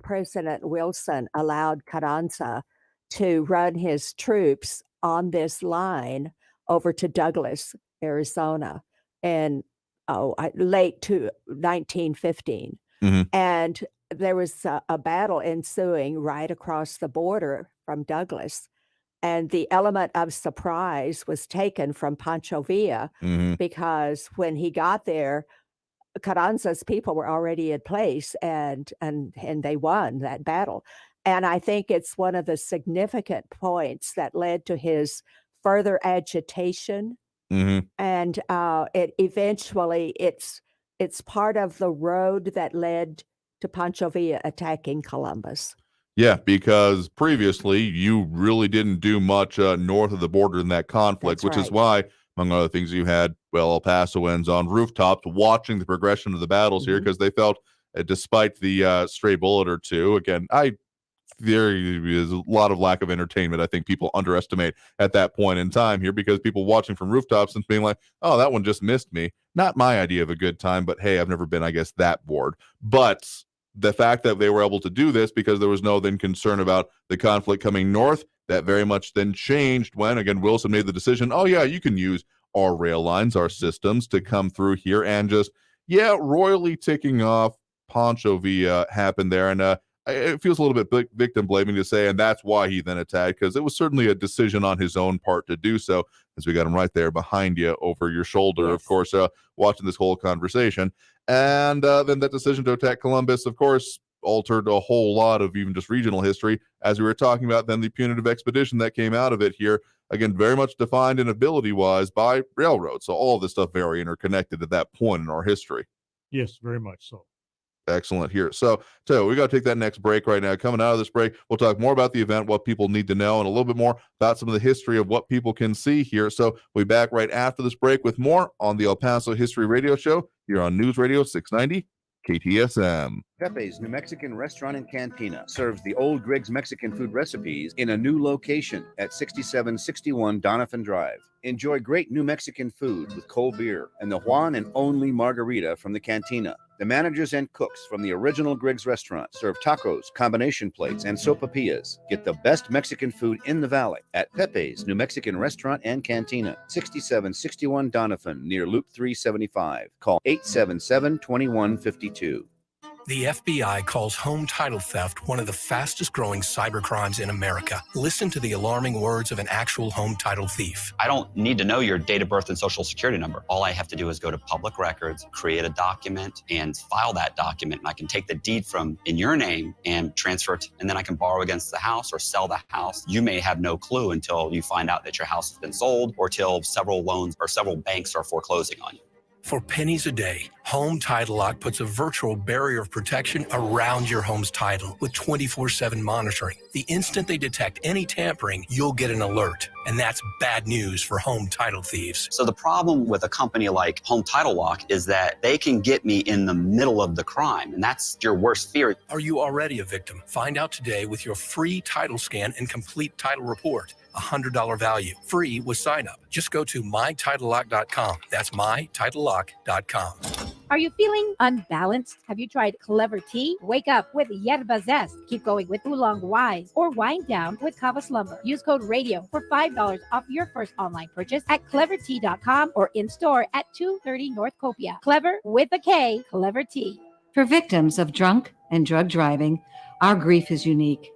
President Wilson allowed Carranza to run his troops on this line over to Douglas, Arizona, in late to 1915. And there was a battle ensuing right across the border from Douglas. And the element of surprise was taken from Pancho Villa because when he got there, Carranza's people were already in place and they won that battle. And I think it's one of the significant points that led to his further agitation. And it eventually it's part of the road that led to Pancho Villa attacking Columbus. Yeah, because previously you really didn't do much north of the border in that conflict, which is why, among other things, you had, well, El Pasoans on rooftops watching the progression of the battles here because they felt, despite the stray bullet or two, again, there is a lot of lack of entertainment. I think people underestimate at that point in time here because people watching from rooftops and being like, oh, that one just missed me. Not my idea of a good time, but hey, I've never been, I guess, that bored. But the fact that they were able to do this because there was no then concern about the conflict coming north, that very much then changed when, again, Wilson made the decision, oh, yeah, you can use our rail lines, our systems to come through here and just, royally ticking off Pancho Villa happened there. And it feels a little bit victim blaming to say, and that's why he then attacked, because it was certainly a decision on his own part to do so, as we got him right there behind you over your shoulder, of course, watching this whole conversation. And then that decision to attack Columbus, of course, altered a whole lot of even just regional history, as we were talking about then the punitive expedition that came out of it here, again, very much defined in ability-wise by railroad. So all of this stuff very interconnected at that point in our history. Yes, very much so. Excellent here. So we got to take that next break right now. Coming out of this break, we'll talk more about the event, what people need to know, and a little bit more about some of the history of what people can see here. So we'll be back right after this break with more on the El Paso History Radio Show here on News Radio 690 KTSM. Pepe's New Mexican Restaurant and Cantina serves the old Griggs Mexican food recipes in a new location at 6761 Donovan Drive. Enjoy great New Mexican food with cold beer and the one and only margarita from the cantina. The managers and cooks from the original Griggs restaurant serve tacos, combination plates, and sopapillas. Get the best Mexican food in the valley at Pepe's New Mexican Restaurant and Cantina, 6761 Donovan, near Loop 375. Call 877-2152. The FBI calls home title theft one of the fastest growing cybercrimes in America. Listen to the alarming words of an actual home title thief. I don't need to know your date of birth and social security number. All I have to do is go to public records, create a document, and file that document. And I can take the deed from in your name and transfer it, and then I can borrow against the house or sell the house. You may have no clue until you find out that your house has been sold or till several loans or several banks are foreclosing on you. For pennies a day, Home Title Lock puts a virtual barrier of protection around your home's title with 24/7 monitoring. The instant they detect any tampering, you'll get an alert. And that's bad news for home title thieves. So the problem with a company like Home Title Lock is that they can get me in the middle of the crime, and that's your worst fear. Are you already a victim? Find out today with your free title scan and complete title report. $100 value, free with sign up. Just go to mytitlelock.com. That's mytitlelock.com. Are you feeling unbalanced? Have you tried Clever Tea? Wake up with Yerba Zest. Keep going with Oolong Wise or wind down with Kava Slumber. Use code RADIO for $5 off your first online purchase at clevertea.com or in store at 230 North Copia. Clever with a K, Clever Tea. For victims of drunk and drug driving, our grief is unique,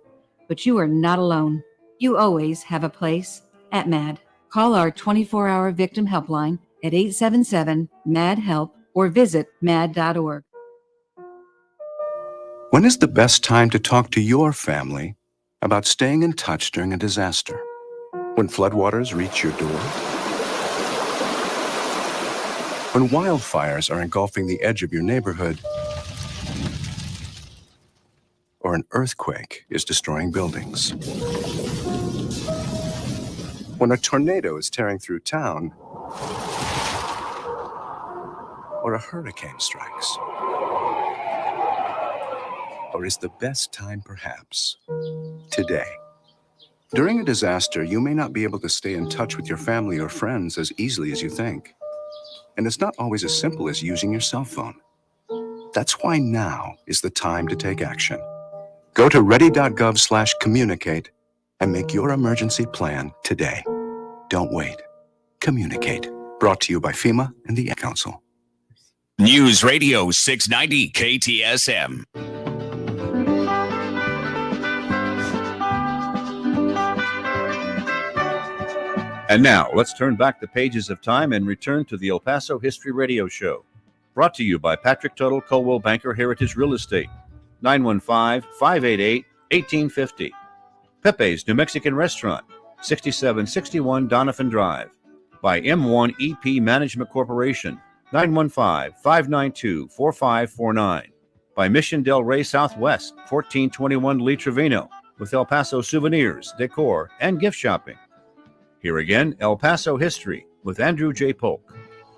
but you are not alone. You always have a place at MAD. Call our 24-hour victim helpline at 877-MAD-HELP or visit mad.org. When is the best time to talk to your family about staying in touch during a disaster? When floodwaters reach your door? When wildfires are engulfing the edge of your neighborhood? Or an earthquake is destroying buildings? When a tornado is tearing through town? Or a hurricane strikes? Or is the best time perhaps today? During a disaster, you may not be able to stay in touch with your family or friends as easily as you think. And it's not always as simple as using your cell phone. That's why now is the time to take action. Go to ready.gov/communicate and make your emergency plan today. Don't wait. Communicate. Brought to you by FEMA and the Ad Council. News Radio 690 KTSM. And now, let's turn back the pages of time and return to the El Paso History Radio Show. Brought to you by Patrick Tuttle Coldwell Banker Heritage Real Estate. 915-588-1850. Pepe's New Mexican Restaurant, 6761 Donovan Drive. By M1 EP Management Corporation, 915-592-4549. By Mission Del Rey Southwest, 1421 Lee Trevino, with El Paso souvenirs, decor, and gift shopping. Here again, El Paso History with Andrew J. Polk.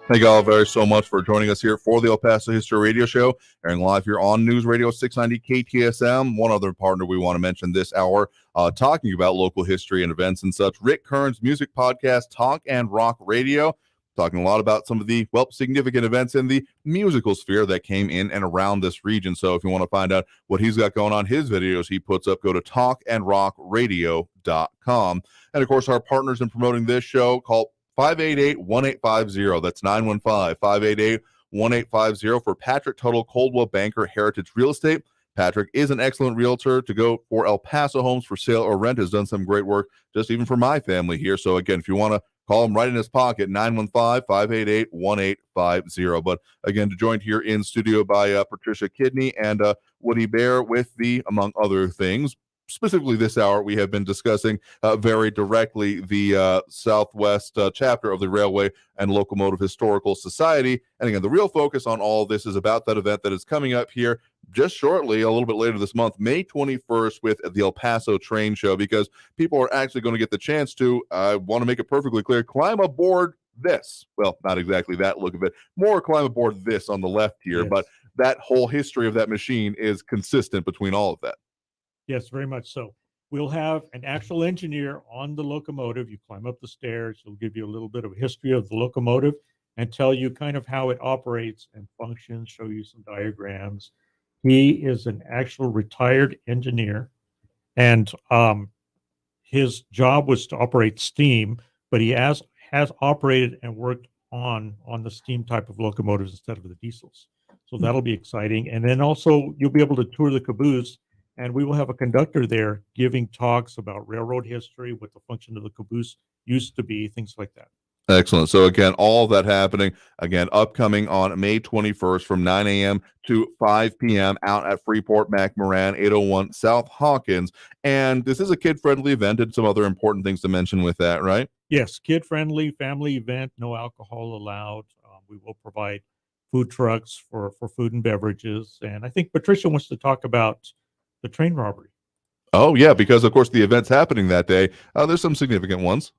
Thank you all very so much for joining us here for the El Paso History Radio Show, airing live here on News Radio 690 KTSM. One other partner we want to mention this hour, talking about local history and events and such, Rick Kern's music podcast, Talk and Rock Radio, talking a lot about some of the, significant events in the musical sphere that came in and around this region. So if you want to find out what he's got going on, his videos he puts up, go to talkandrockradio.com. And of course, our partners in promoting this show, call 588-1850. That's 915-588-1850 for Patrick Tuttle Coldwell Banker Heritage Real Estate. Patrick is an excellent realtor to go for El Paso homes for sale or rent, has done some great work just even for my family here. So again, if you want to call him right in his pocket, 915-588-1850. But again, joined here in studio by Patricia Kiddney and Woody Bear with the, among other things, specifically this hour, we have been discussing very directly the Southwest chapter of the Railway and Locomotive Historical Society. And again, the real focus on all of this is about that event that is coming up here just shortly, a little bit later this month, May 21st, with the El Paso Train Show, because people are actually going to get the chance to, I want to make it perfectly clear, climb aboard this. Well, not exactly that look of it, more climb aboard this on the left here, yes. But that whole history of that machine is consistent between all of that. Yes, very much so. We'll have an actual engineer on the locomotive. You climb up the stairs. He'll give you a little bit of history of the locomotive and tell you kind of how it operates and functions, show you some diagrams. He is an actual retired engineer, and his job was to operate steam, but he has operated and worked on the steam type of locomotives instead of the diesels. So that'll be exciting. And then also you'll be able to tour the caboose, and we will have a conductor there giving talks about railroad history, what the function of the caboose used to be, things like that. Excellent. So again, all of that happening, again, upcoming on May 21st from 9 a.m. to 5 p.m. out at Freeport McMoran, 801 South Hawkins. And this is a kid-friendly event and some other important things to mention with that, right? Yes, kid-friendly, family event, no alcohol allowed. We will provide food trucks for food and beverages. And I think Patricia wants to talk about the train robbery. Oh, yeah, because, of course, the event's happening that day. There's some significant ones.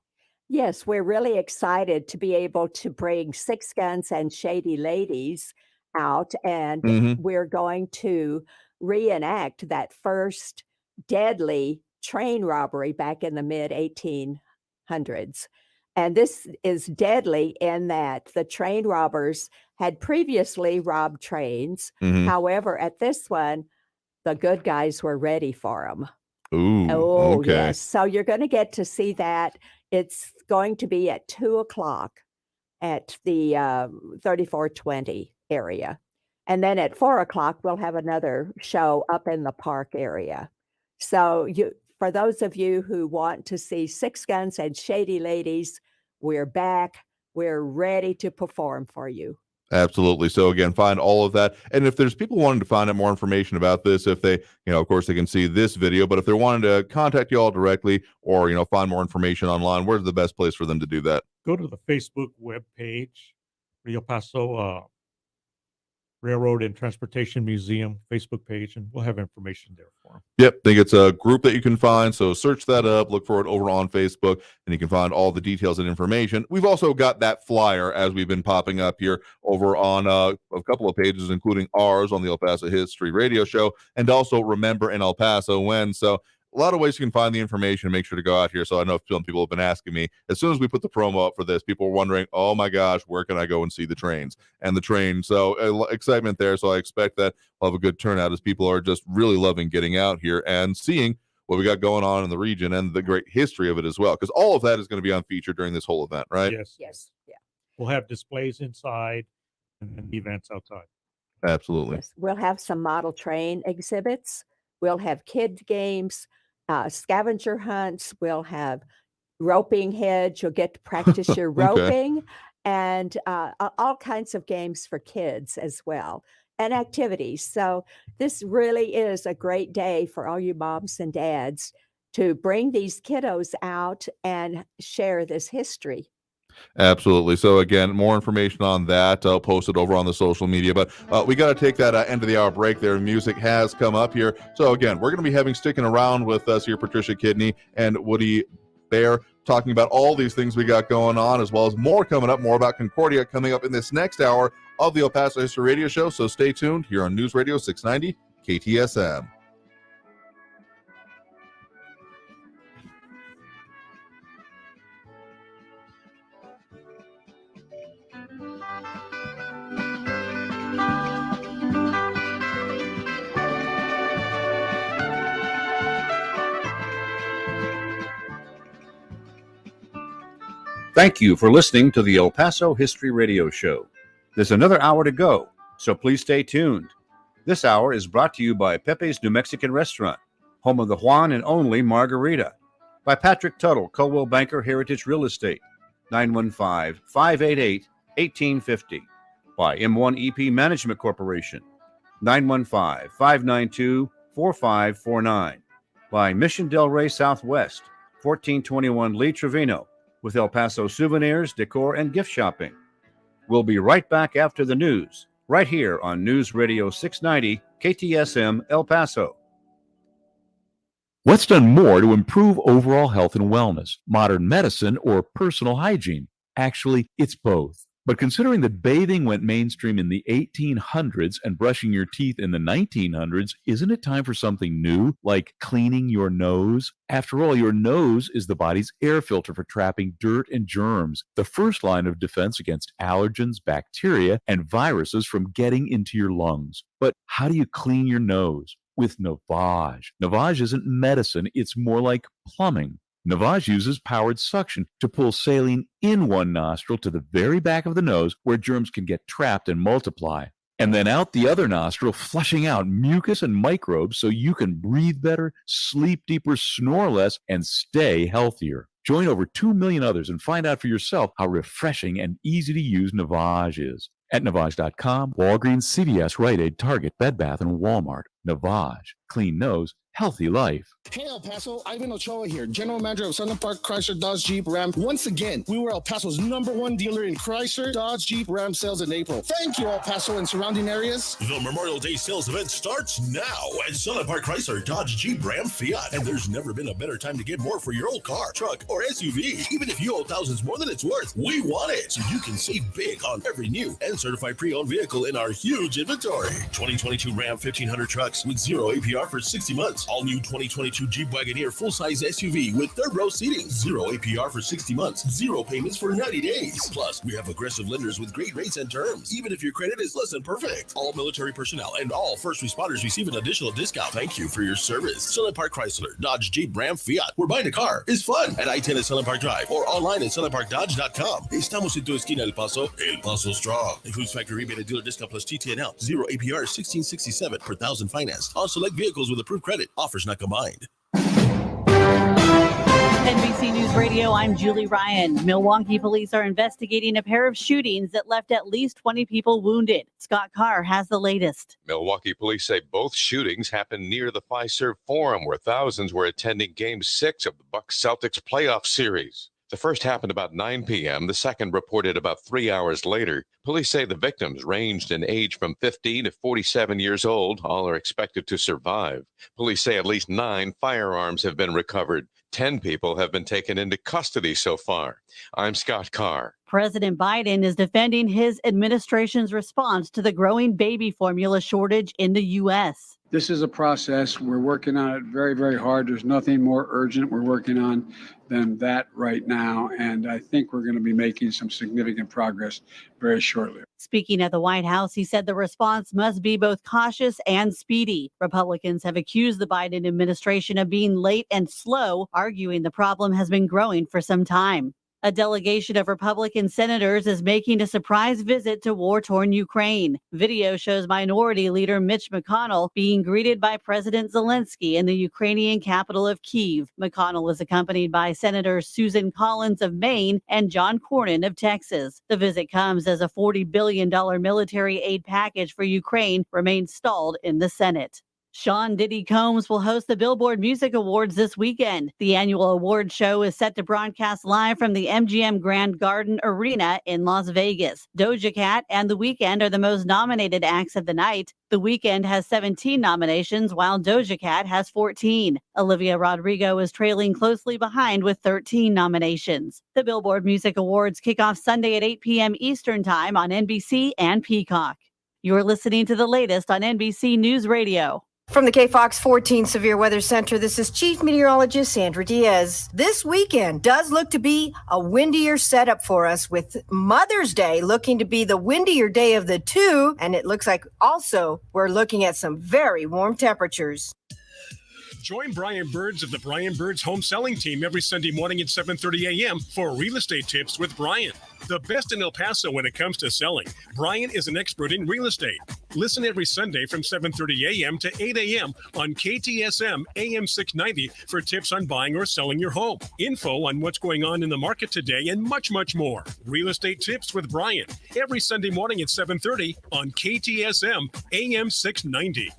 Yes, we're really excited to be able to bring Six Guns and Shady Ladies out, and we're going to reenact that first deadly train robbery back in the mid-1800s. And this is deadly in that the train robbers had previously robbed trains. Mhm. However, at this one, the good guys were ready for them. Ooh, Oh, okay. yes. So you're going to get to see that. It's going to be at 2:00 at the 3420 area. And then at 4:00, we'll have another show up in the park area. So for those of you who want to see Six Guns and Shady Ladies, we're back. We're ready to perform for you. Absolutely. So again, find all of that. And if there's people wanting to find out more information about this, if they, of course they can see this video, but if they're wanting to contact you all directly or, find more information online, where's the best place for them to do that? Go to the Facebook webpage, Rio Paso Railroad and Transportation Museum Facebook page, and we'll have information there for them. Yep, I think it's a group that you can find, so search that up, look for it over on Facebook, and you can find all the details and information. We've also got that flyer, as we've been popping up here, over on a couple of pages, including ours on the El Paso History Radio Show, and also Remember in El Paso When. So a lot of ways you can find the information. Make sure to go out here. So I know some people have been asking me, as soon as we put the promo up for this, people are wondering, oh my gosh, where can I go and see the trains and the train? So excitement there. So I expect that we'll have a good turnout as people are just really loving getting out here and seeing what we got going on in the region and the great history of it as well. Because all of that is going to be on feature during this whole event, right? Yes. Yes. Yeah. We'll have displays inside and events outside. Absolutely. Yes. We'll have some model train exhibits. We'll have kid games. Scavenger hunts. We'll have roping hedge. You'll get to practice your Okay. roping and all kinds of games for kids as well and activities. So this really is a great day for all you moms and dads to bring these kiddos out and share this history. Absolutely. So again, more information on that, I'll post it over on the social media. But we got to take that end of the hour break there. Music has come up here. So again, we're going to be sticking around with us here, Patricia Kiddney and Woody Bear, talking about all these things we got going on, as well as more coming up, more about Concordia coming up in this next hour of the El Paso History Radio Show. So stay tuned here on News Radio 690 KTSM. Thank you for listening to the El Paso History Radio Show. There's another hour to go, so please stay tuned. This hour is brought to you by Pepe's New Mexican Restaurant, home of the Juan and only Margarita, by Patrick Tuttle, Coldwell Banker Heritage Real Estate, 915-588-1850, by M1 EP Management Corporation, 915-592-4549, by Mission Del Rey Southwest, 1421 Lee Trevino, with El Paso souvenirs, decor, and gift shopping. We'll be right back after the news, right here on News Radio 690 KTSM El Paso. What's done more to improve overall health and wellness, modern medicine or personal hygiene? Actually, it's both. But considering that bathing went mainstream in the 1800s and brushing your teeth in the 1900s, isn't it time for something new, like cleaning your nose? After all, your nose is the body's air filter for trapping dirt and germs, the first line of defense against allergens, bacteria, and viruses from getting into your lungs. But how do you clean your nose? With Navage. Navage isn't medicine, it's more like plumbing. Navage uses powered suction to pull saline in one nostril to the very back of the nose where germs can get trapped and multiply, and then out the other nostril, flushing out mucus and microbes so you can breathe better, sleep deeper, snore less, and stay healthier. Join over 2 million others and find out for yourself how refreshing and easy to use Navage is. At Navage.com, Walgreens, CVS, Rite Aid, Target, Bed Bath, and Walmart. Navage. Clean nose, healthy life. Hey El Paso, Ivan Ochoa here, General Manager of Southern Park Chrysler Dodge Jeep Ram. Once again, we were El Paso's #1 dealer in Chrysler, Dodge, Jeep, Ram sales in April. Thank you El Paso and surrounding areas. The Memorial Day sales event starts now at Southern Park Chrysler, Dodge, Jeep, Ram, Fiat. And there's never been a better time to get more for your old car, truck, or SUV. Even if you owe thousands more than it's worth, we want it. So you can save big on every new and certified pre-owned vehicle in our huge inventory. 2022 Ram 1500 truck, $100 with 0 APR for 60 months. All new 2022 Jeep Wagoneer full-size SUV with third row seating. 0 APR for 60 months. 0 payments for 90 days. Plus, we have aggressive lenders with great rates and terms, even if your credit is less than perfect. All military personnel and all first responders receive an additional discount. Thank you for your service. Summit Park Chrysler, Dodge, Jeep, Ram, Fiat. Where buying a car is fun at I-10 at Summit Park Drive or online at SummitParkDodge.com. Estamos en tu esquina El Paso Strong. Includes factory rebate and dealer discount plus TTNL. 0 APR is $16.67 per thousand financed on select vehicles with approved credit. Offers not combined. NBC News Radio, I'm Julie Ryan. Milwaukee police are investigating a pair of shootings that left at least 20 people wounded. Scott Carr has the latest. Milwaukee police say both shootings happened near the Fiserv Forum, where thousands were attending Game 6 of the Bucks-Celtics playoff series. The first happened about 9 p.m., the second reported about 3 hours later. Police say the victims ranged in age from 15 to 47 years old. All are expected to survive. Police say at least 9 firearms have been recovered. 10 people have been taken into custody so far. I'm Scott Carr. President Biden is defending his administration's response to the growing baby formula shortage in the U.S. This is a process. We're working on it very, very hard. There's nothing more urgent we're working on than that right now. And I think we're going to be making some significant progress very shortly. Speaking at the White House, he said the response must be both cautious and speedy. Republicans have accused the Biden administration of being late and slow, arguing the problem has been growing for some time. A delegation of Republican senators is making a surprise visit to war-torn Ukraine. Video shows Minority Leader Mitch McConnell being greeted by President Zelensky in the Ukrainian capital of Kyiv. McConnell is accompanied by Senators Susan Collins of Maine and John Cornyn of Texas. The visit comes as a $40 billion military aid package for Ukraine remains stalled in the Senate. Sean Diddy Combs will host the Billboard Music Awards this weekend. The annual award show is set to broadcast live from the MGM Grand Garden Arena in Las Vegas. Doja Cat and The Weeknd are the most nominated acts of the night. The Weeknd has 17 nominations, while Doja Cat has 14. Olivia Rodrigo is trailing closely behind with 13 nominations. The Billboard Music Awards kick off Sunday at 8 p.m. Eastern Time on NBC and Peacock. You're listening to the latest on NBC News Radio. From the KFOX 14 Severe Weather Center, this is Chief Meteorologist Sandra Diaz. This weekend does look to be a windier setup for us, with Mother's Day looking to be the windier day of the two. And it looks like also we're looking at some very warm temperatures. Join Brian Birds of the Brian Birds Home Selling Team every Sunday morning at 7:30 a.m. for Real Estate Tips with Brian. The best in El Paso when it comes to selling. Brian is an expert in real estate. Listen every Sunday from 7:30 a.m. to 8 a.m. on KTSM AM 690 for tips on buying or selling your home, info on what's going on in the market today, and much, much more. Real Estate Tips with Brian every Sunday morning at 7:30 on KTSM AM 690.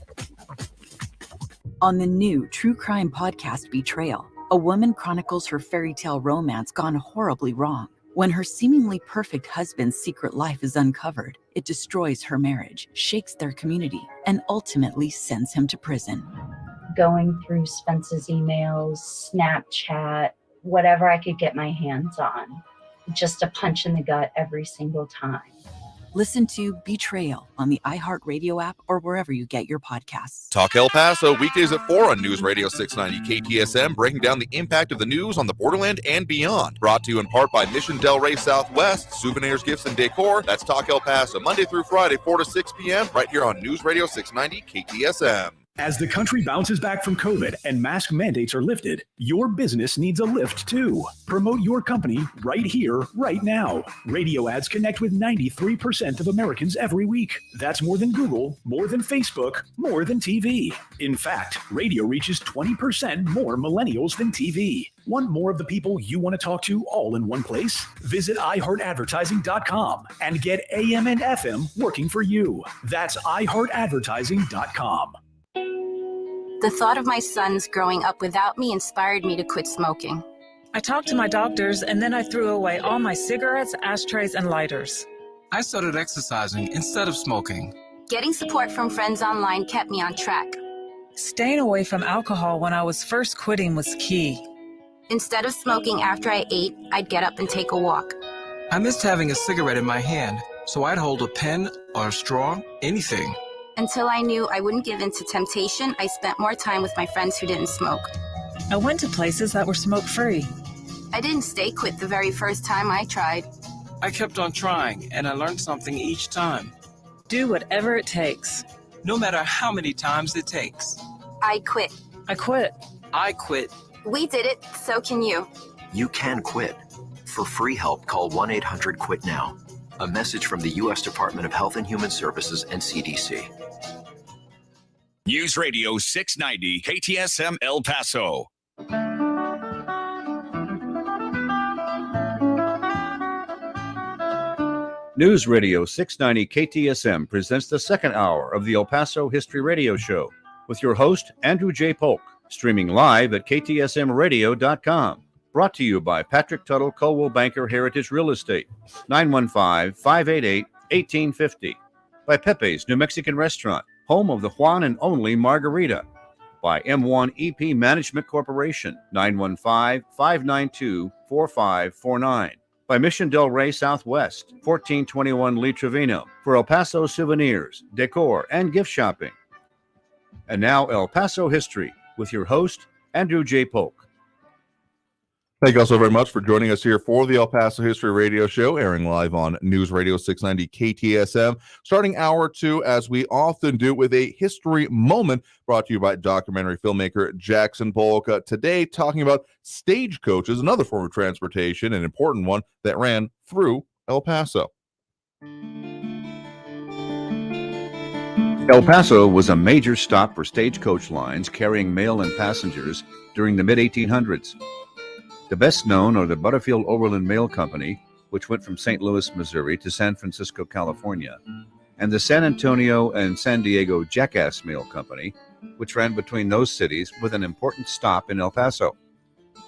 On the new true crime podcast Betrayal, a woman chronicles her fairy tale romance gone horribly wrong. When her seemingly perfect husband's secret life is uncovered, it destroys her marriage, shakes their community, and ultimately sends him to prison. Going through Spence's emails, Snapchat, whatever I could get my hands on. Just a punch in the gut every single time. Listen to Betrayal on the iHeartRadio app or wherever you get your podcasts. Talk El Paso, weekdays at 4 on News Radio 690 KTSM, breaking down the impact of the news on the borderland and beyond. Brought to you in part by Mission Del Rey Southwest, souvenirs, gifts, and decor. That's Talk El Paso, Monday through Friday, 4 to 6 p.m., right here on News Radio 690 KTSM. As the country bounces back from COVID and mask mandates are lifted, your business needs a lift too. Promote your company right here, right now. Radio ads connect with 93% of Americans every week. That's more than Google, more than Facebook, more than TV. In fact, radio reaches 20% more millennials than TV. Want more of the people you want to talk to all in one place? Visit iHeartAdvertising.com and get AM and FM working for you. That's iHeartAdvertising.com. The thought of my sons growing up without me inspired me to quit smoking. I talked to my doctors, and then I threw away all my cigarettes, ashtrays, and lighters. I started exercising instead of smoking. Getting support from friends online kept me on track. Staying away from alcohol when I was first quitting was key. Instead of smoking after I ate, I'd get up and take a walk. I missed having a cigarette in my hand, so I'd hold a pen or a straw, anything. Until I knew I wouldn't give in to temptation, I spent more time with my friends who didn't smoke. I went to places that were smoke-free. I didn't stay quit the very first time I tried. I kept on trying, and I learned something each time. Do whatever it takes. No matter how many times it takes. I quit. I quit. I quit. We did it, so can you. You can quit. For free help, call 1-800-QUIT-NOW. A message from the U.S. Department of Health and Human Services and CDC. News Radio 690 KTSM El Paso. News Radio 690 KTSM presents the second hour of the El Paso History Radio Show with your host, Andrew J. Polk, streaming live at KTSMradio.com. Brought to you by Patrick Tuttle, Coldwell Banker Heritage Real Estate, 915-588-1850. By Pepe's New Mexican Restaurant, home of the Juan and only Margarita. By M1 EP Management Corporation, 915-592-4549. By Mission Del Rey Southwest, 1421 Lee Trevino, for El Paso souvenirs, decor, and gift shopping. And now El Paso History with your host, Andrew J. Polk. Thank you all so very much for joining us here for the El Paso History Radio Show, airing live on News Radio 690 KTSM, starting hour 2, as we often do, with a history moment brought to you by documentary filmmaker Jackson Polk. Today, talking about stagecoaches, another form of transportation, an important one that ran through El Paso. El Paso was a major stop for stagecoach lines carrying mail and passengers during the mid-1800s. The best known are the Butterfield Overland Mail Company, which went from St. Louis, Missouri to San Francisco, California, and the San Antonio and San Diego Jackass Mail Company, which ran between those cities with an important stop in El Paso.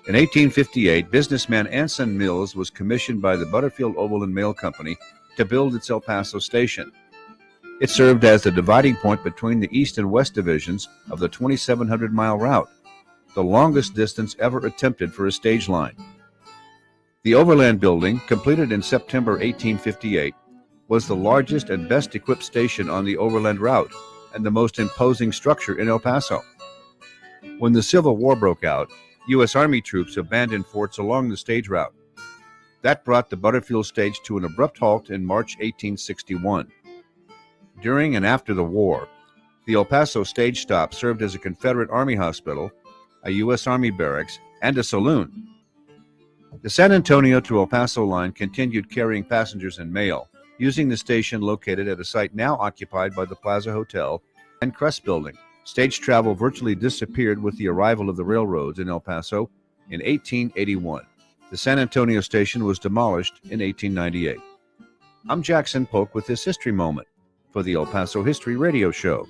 In 1858, businessman Anson Mills was commissioned by the Butterfield Overland Mail Company to build its El Paso station. It served as the dividing point between the east and west divisions of the 2,700-mile route, the longest distance ever attempted for a stage line. The Overland Building, completed in September 1858, was the largest and best equipped station on the Overland route and the most imposing structure in El Paso. When the Civil War broke out, U.S. Army troops abandoned forts along the stage route. That brought the Butterfield stage to an abrupt halt in March 1861. During and after the war, the El Paso stage stop served as a Confederate Army hospital, a U.S. Army barracks, and a saloon. The San Antonio to El Paso line continued carrying passengers and mail, using the station located at a site now occupied by the Plaza Hotel and Crest Building. Stage travel virtually disappeared with the arrival of the railroads in El Paso in 1881. The San Antonio station was demolished in 1898. I'm Jackson Polk with this history moment for the El Paso History Radio Show.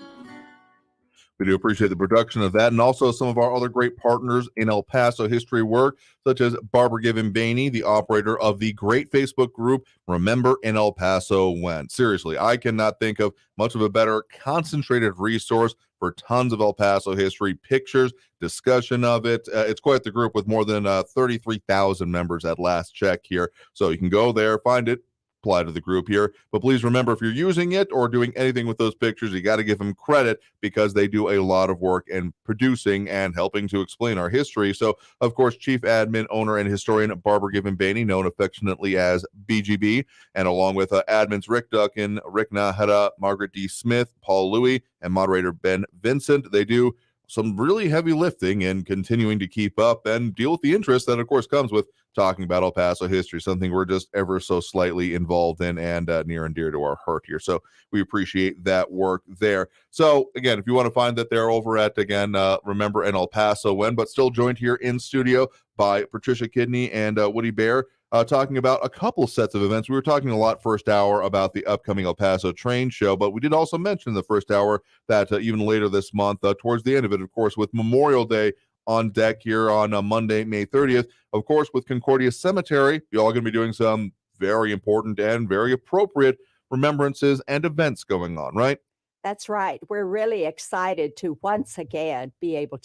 We do appreciate the production of that, and also some of our other great partners in El Paso history work, such as Barbara Given Bainey, the operator of the great Facebook group Remember in El Paso When. Seriously, I cannot think of much of a better concentrated resource for tons of El Paso history, pictures, discussion of it. It's quite the group with more than 33,000 members at last check here. So you can go there, find it, apply to the group here. But please remember, if you're using it or doing anything with those pictures, you got to give them credit, because they do a lot of work in producing and helping to explain our history. So, of course, Chief Admin, Owner, and Historian Barbara Given Bainey, known affectionately as BGB, and along with admins Rick Duckin, Rick Nahara, Margaret D. Smith, Paul Louie, and moderator Ben Vincent. They do some really heavy lifting and continuing to keep up and deal with the interest that, of course, comes with talking about El Paso history, something we're just ever so slightly involved in and near and dear to our heart here. So we appreciate that work there. So, again, if you want to find that, they're over at, again, Remember in El Paso When, but still joined here in studio by Patricia Kiddney and Woody Bear, talking about a couple sets of events. We were talking a lot first hour about the upcoming El Paso train show, but we did also mention in the first hour that even later this month, towards the end of it, of course, with Memorial Day on deck here on Monday, May 30th, of course, with Concordia Cemetery, you're all going to be doing some very important and very appropriate remembrances and events going on, right? That's right. We're really excited to once again be able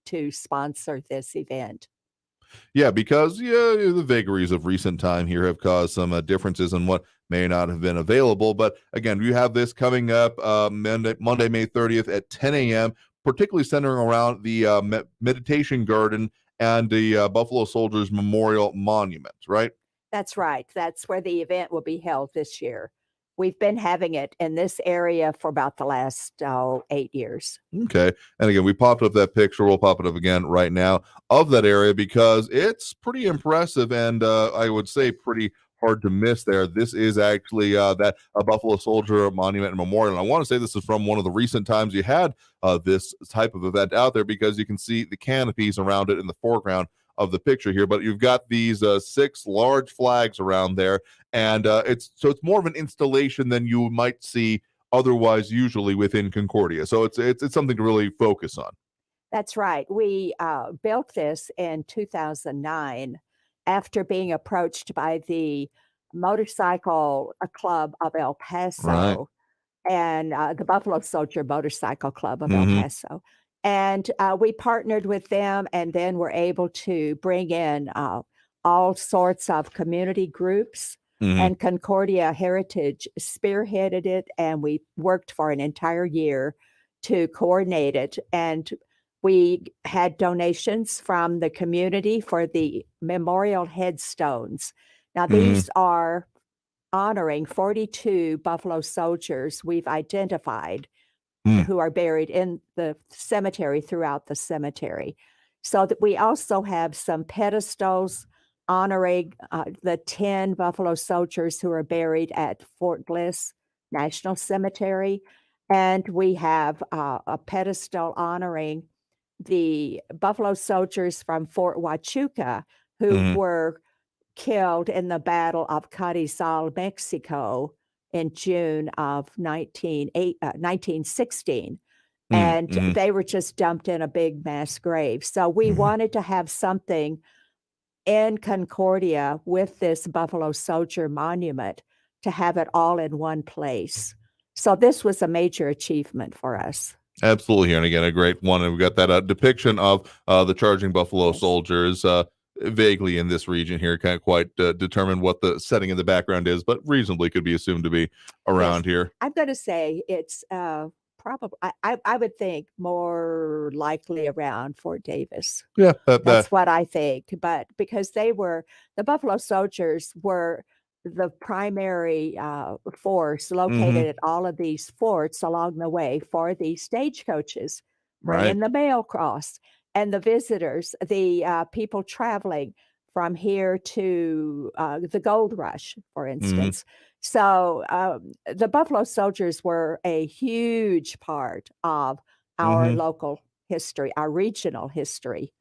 to sponsor this event. Yeah, because the vagaries of recent time here have caused some differences in what may not have been available. But again, you have this coming up Monday, May 30th at 10 a.m., particularly centering around the meditation garden and the Buffalo Soldiers Memorial Monument, right? That's right. That's where the event will be held this year. We've been having it in this area for about the last 8 years. Okay. And again, we popped up that picture. We'll pop it up again right now of that area because it's pretty impressive and I would say pretty hard to miss there. This is actually a Buffalo Soldier Monument and Memorial. And I want to say this is from one of the recent times you had this type of event out there because you can see the canopies around it in the foreground of the picture here, but you've got these 6 large flags around there, and it's more of an installation than you might see otherwise usually within Concordia. So it's something to really focus on. That's right. We built this in 2009 after being approached by the Motorcycle Club of El Paso Right. and the Buffalo Soldier Motorcycle Club of Mhm. El Paso. And we partnered with them and then were able to bring in all sorts of community groups. Mhm. And Concordia Heritage spearheaded it, and we worked for an entire year to coordinate it. And we had donations from the community for the memorial headstones. Now, these are honoring 42 Buffalo soldiers we've identified who are buried in the cemetery throughout the cemetery. So that we also have some pedestals honoring the 10 Buffalo soldiers who are buried at Fort Bliss National Cemetery. And we have a pedestal honoring the Buffalo soldiers from Fort Huachuca who were killed in the Battle of Carrizal, Mexico in June of 1916. And they were just dumped in a big mass grave. So we wanted to have something in Concordia with this Buffalo Soldier Monument to have it all in one place. So this was a major achievement for us. Absolutely. And again, a great one. And we've got that depiction of the charging Buffalo Soldiers vaguely in this region here. Can't quite determine what the setting in the background is, but reasonably could be assumed to be around here. I'm going to say it's probably, I would think more likely around Fort Davis. Yeah. That's what I think. But because the Buffalo Soldiers were the primary force located at all of these forts along the way for the stagecoaches, bringing the mail across, and the visitors, the people traveling from here to the Gold Rush, for instance. So the Buffalo Soldiers were a huge part of our local history, our regional history.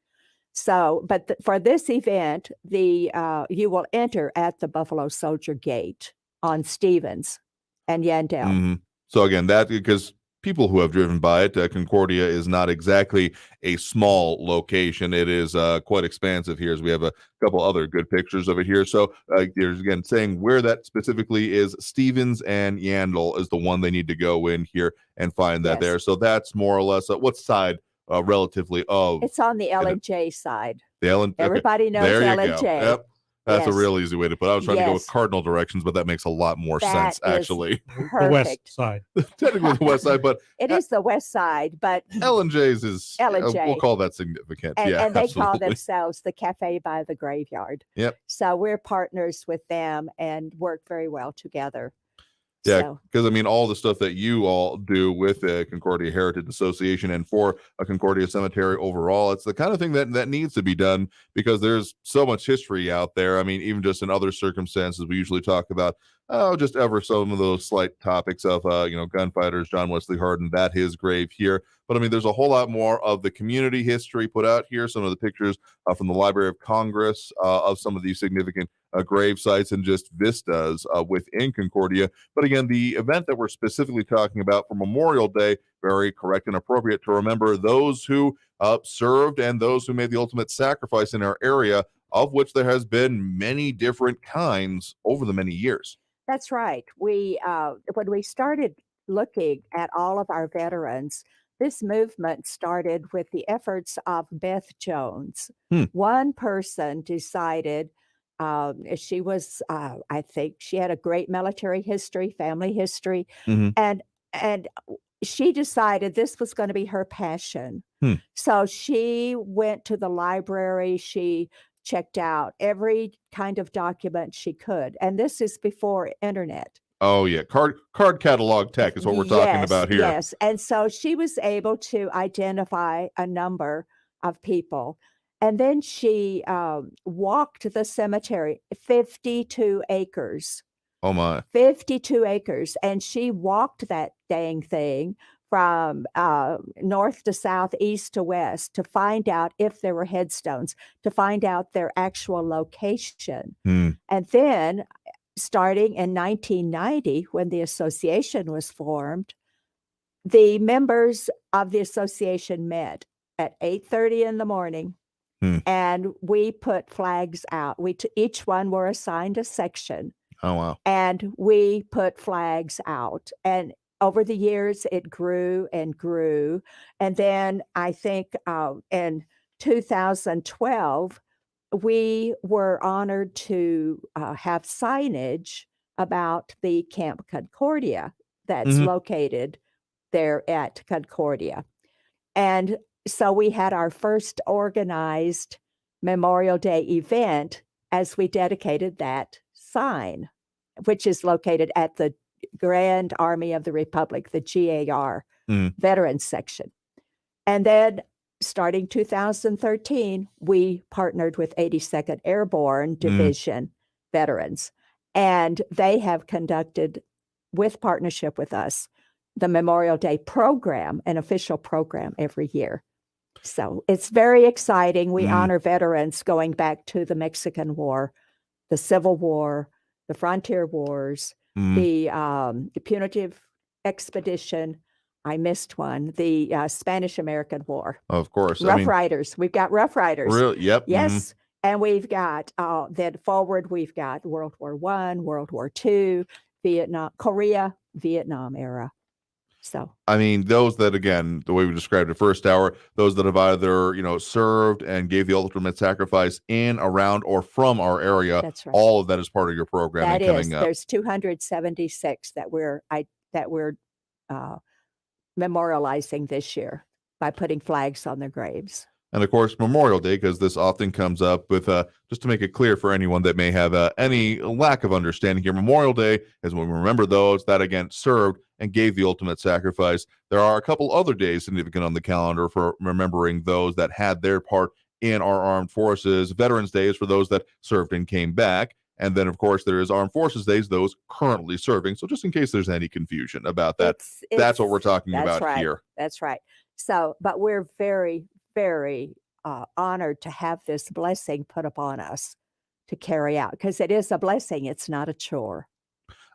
So, but for this event, you will enter at the Buffalo Soldier Gate on Stevens and Yandell. So again, that because people who have driven by it, Concordia is not exactly a small location. It is quite expansive here, as we have a couple other good pictures of it here. So there's again saying where that specifically is. Stevens and Yandell is the one they need to go in here and find that there. So that's more or less what side relatively of. It's on the L&J side. The Ellen. Everybody knows there you L&J. go. Yep. That's a real easy way to put it. I was trying to go with Yes. cardinal directions, but that makes a lot more sense, That is actually. The west Perfect. side. Technically the west side, but It is the west side, but L&J's is, L&J. we'll call that significant. and, Yeah, and they call absolutely. themselves the Cafe by the Graveyard. Yep. So we're partners with them and work very well together. Yeah, So, because I mean, all the stuff that you all do with the Concordia Heritage Association and for a Concordia Cemetery overall, it's the kind of thing that needs to be done because there's so much history out there. I mean, even just in other circumstances, we usually talk about, just ever some of those slight topics of, gunfighters, John Wesley Harden, that his grave here. But I mean, there's a whole lot more of the community history put out here. Some of the pictures from the Library of Congress of some of these significant grave sites and just vistas within Concordia. But again, the event that we're specifically talking about for Memorial Day, very correct and appropriate to remember those who served and those who made the ultimate sacrifice in our area, of which there has been many different kinds over the many years. that's right. We when we started looking at all of our veterans, this movement started with the efforts of Beth Jones. One person decided She was, I think she had a great military history, family history, Mhm. and she decided this was going to be her passion. So she went to the library. She checked out every kind of document she could, and this is before internet. Oh yeah, card catalog tech is what we're talking about here. Yes, and so she was able to identify a number of people, and then she walked the cemetery, 52 acres. Oh my. 52 acres, and she walked that dang thing from north to south, east to west, to find out if there were headstones, to find out their actual location. And then, starting in 1990, when the association was formed, the members of the association met at 8:30 in the morning, and we put flags out. Each one were assigned a section. Oh wow. And we put flags out. And over the years, it grew and grew. And then I think in 2012, we were honored to have signage about the Camp Concordia that's located there at Concordia. And so we had our first organized Memorial Day event as we dedicated that sign, which is located at the Grand Army of the Republic, the GAR Veterans Section. And then starting 2013, we partnered with 82nd Airborne Division Veterans, and they have conducted, with partnership with us, the Memorial Day program, an official program every year. So it's very exciting. We honor veterans going back to the Mexican War, the Civil War, the Frontier Wars, the Punitive Expedition. I missed one. The Spanish-American War. Of course. Rough Riders. We've got Rough Riders. Really? Yep. Yes. And we've got, then forward, we've got World War I, World War II, Vietnam, Korea, Vietnam era. So, I mean, those that, again, the way we described it first hour, those that have either, served and gave the ultimate sacrifice in, around, or from our area. That's right. All of that is part of your programming coming up. There's 276 that we're memorializing this year by putting flags on their graves. And of course, Memorial Day, because this often comes up with, just to make it clear for anyone that may have any lack of understanding here, Memorial Day is when we remember those that, again, served and gave the ultimate sacrifice. There are a couple other days significant on the calendar for remembering those that had their part in our armed forces. Veterans Day is for those that served and came back. And then, of course, there is Armed Forces Days, those currently serving. So just in case there's any confusion about that, that's what we're talking about here. That's right. So, but we're very, very honored to have this blessing put upon us to carry out, because it is a blessing. It's not a chore.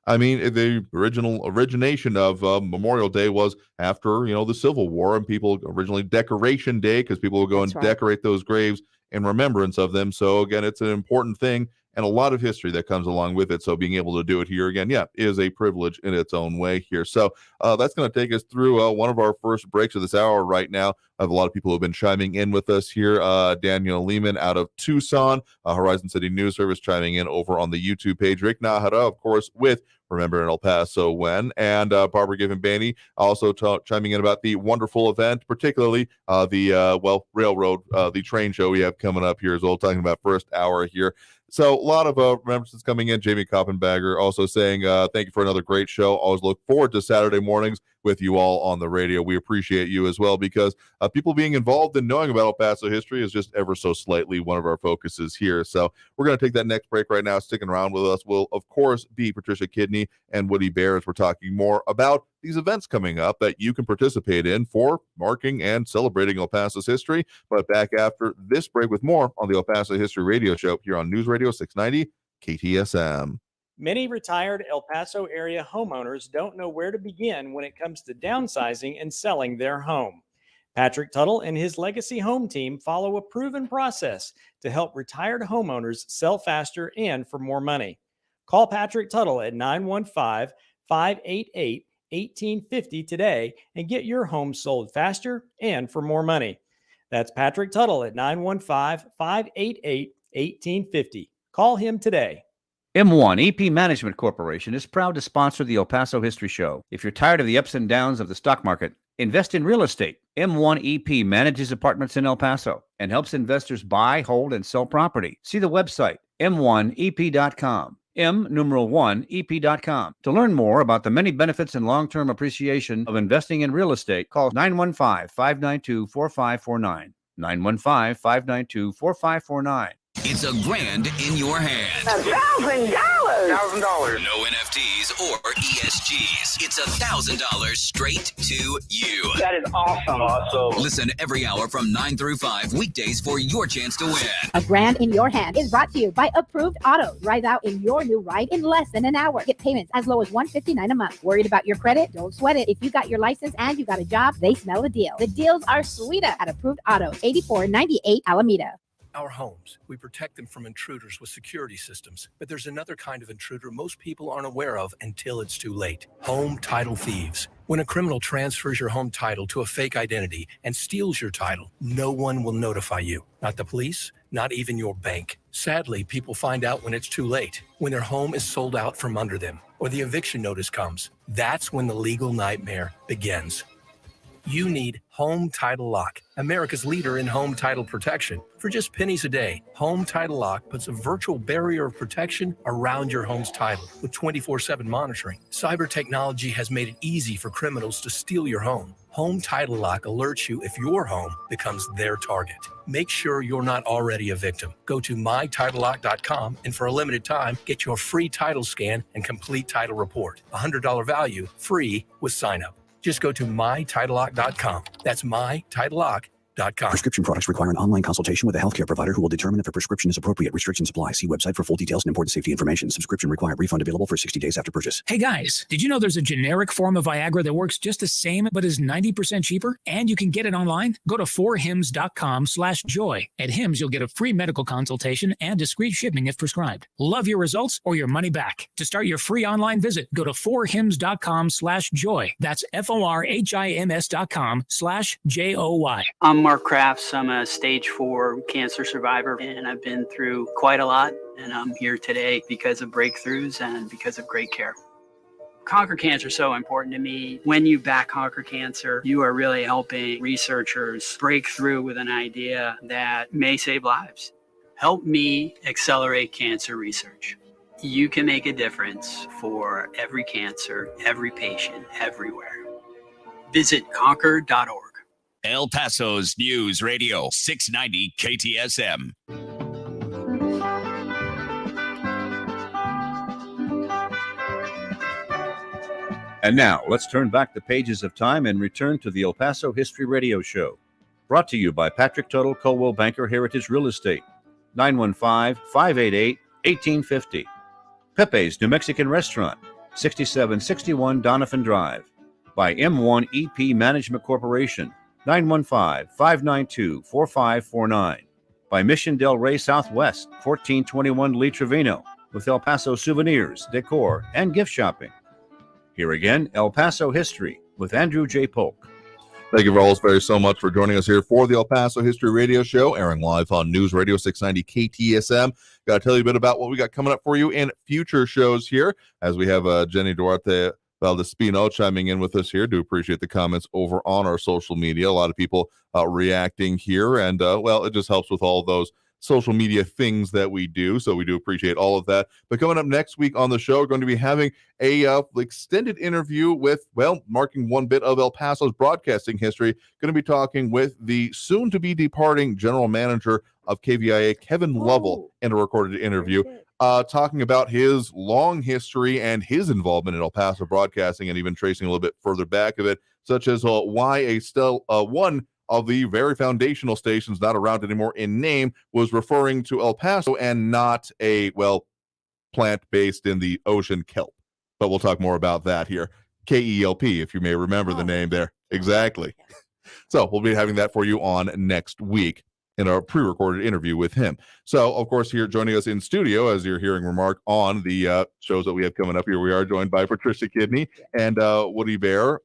I mean, the origination of Memorial Day was after, the Civil War, and people originally Decoration Day, because people will go and decorate those graves in remembrance of them. So again, it's an important thing and a lot of history that comes along with it. So being able to do it here again, is a privilege in its own way here. So that's going to take us through one of our first breaks of this hour right now. I have a lot of people who have been chiming in with us here. Daniel Lehman out of Tucson, Horizon City News Service chiming in over on the YouTube page. Rick Nahara, of course, with Remember in El Paso When, and Barbara Given-Baney also chiming in about the wonderful event, particularly the railroad, the train show we have coming up here as well, talking about first hour here. So a lot of remembrances coming in. Jamie Koppenbagger also saying, thank you for another great show. Always look forward to Saturday mornings with you all on the radio. We appreciate you as well, because people being involved in knowing about El Paso history is just ever so slightly one of our focuses here. So we're going to take that next break right now. Sticking around with us will, of course, be Patricia Kiddney and Woody Bear, as we're talking more about these events coming up that you can participate in for marking and celebrating El Paso's history. But back after this break with more on the El Paso History Radio Show here on News Radio 690 KTSM. Many retired El Paso area homeowners don't know where to begin when it comes to downsizing and selling their home. Patrick Tuttle and his Legacy Home team follow a proven process to help retired homeowners sell faster and for more money. Call Patrick Tuttle at 915-588-1850 today and get your home sold faster and for more money. That's Patrick Tuttle at 915-588-1850. Call him today. M1 EP Management Corporation is proud to sponsor the El Paso History Show. If you're tired of the ups and downs of the stock market, invest in real estate. M1 EP manages apartments in El Paso and helps investors buy, hold, and sell property. See the website, m1ep.com. M1ep.com. To learn more about the many benefits and long-term appreciation of investing in real estate, call 915-592-4549. 915-592-4549. It's a grand in your hand. $1,000. No NFTs or ESGs. It's $1,000 straight to you. That is awesome. Listen every hour from 9 through 5 weekdays for your chance to win. A grand in your hand is brought to you by Approved Auto. Drive out in your new ride in less than an hour. Get payments as low as $159 a month. Worried about your credit? Don't sweat it. If you got your license and you got a job, they smell the deal. The deals are sweeter at Approved Auto, 8498 Alameda. Our homes, we protect them from intruders with security systems. But there's another kind of intruder most people aren't aware of until it's too late. Home title thieves. When a criminal transfers your home title to a fake identity and steals your title, no one will notify you. Not the police, not even your bank. Sadly, people find out when it's too late, when their home is sold out from under them, or the eviction notice comes. That's when the legal nightmare begins. You need Home Title Lock, America's leader in home title protection. For just pennies a day, Home Title Lock puts a virtual barrier of protection around your home's title with 24/7 monitoring. Cyber technology has made it easy for criminals to steal your home. Home Title Lock alerts you if your home becomes their target. Make sure you're not already a victim. Go to mytitlelock.com and for a limited time, get your free title scan and complete title report. $100 value, free with sign up. Just go to mytitlelock.com. That's mytitlelock.com. Prescription products require an online consultation with a healthcare provider who will determine if a prescription is appropriate. Restrictions apply. See website for full details and important safety information. Subscription required. Refund available for 60 days after purchase. Hey guys, did you know there's a generic form of Viagra that works just the same but is 90% cheaper? And you can get it online? Go to 4hims.com/joy. At Hims, you'll get a free medical consultation and discreet shipping if prescribed. Love your results or your money back. To start your free online visit, go to 4hims.com/joy. That's FORHIMS.com/JOY. I'm Mark Crafts. I'm a stage 4 cancer survivor, and I've been through quite a lot. And I'm here today because of breakthroughs and because of great care. Conquer Cancer is so important to me. When you back Conquer Cancer, you are really helping researchers break through with an idea that may save lives. Help me accelerate cancer research. You can make a difference for every cancer, every patient, everywhere. Visit conquer.org. El Paso's News Radio 690 KTSM. And now, let's turn back the pages of time and return to the El Paso History Radio Show. Brought to you by Patrick Tuttle, Coldwell Banker Heritage Real Estate. 915-588-1850. Pepe's New Mexican Restaurant, 6761 Donovan Drive. By M1 EP Management Corporation, 915-592-4549. By Mission Del Rey Southwest, 1421 Lee Trevino, with El Paso souvenirs, decor, and gift shopping. Here again, El Paso History with Andrew J. Polk. Thank you all very so much for joining us here for the El Paso History Radio Show, airing live on News Radio 690 KTSM. Got to tell you a bit about what we got coming up for you in future shows here, as we have Jenny Duarte Valdespino chiming in with us here. Do appreciate the comments over on our social media. A lot of people reacting here, and well, it just helps with all those social media things that we do, so we do appreciate all of that. But coming up next week on the show, we're going to be having a extended interview with, well, marking one bit of El Paso's broadcasting history. Going to be talking with the soon-to-be departing general manager of KVIA, Kevin Lovell, in a recorded interview, talking about his long history and his involvement in El Paso broadcasting, and even tracing a little bit further back of it, such as why one of the very foundational stations not around anymore in name was referring to El Paso and not a, well, plant based in the ocean kelp. But we'll talk more about that here. KELP, if you may remember the name there. Exactly. So we'll be having that for you on next week in our pre-recorded interview with him. So, of course, here joining us in studio, as you're hearing remark on the shows that we have coming up here, we are joined by Patricia Kiddney and Woody Bear,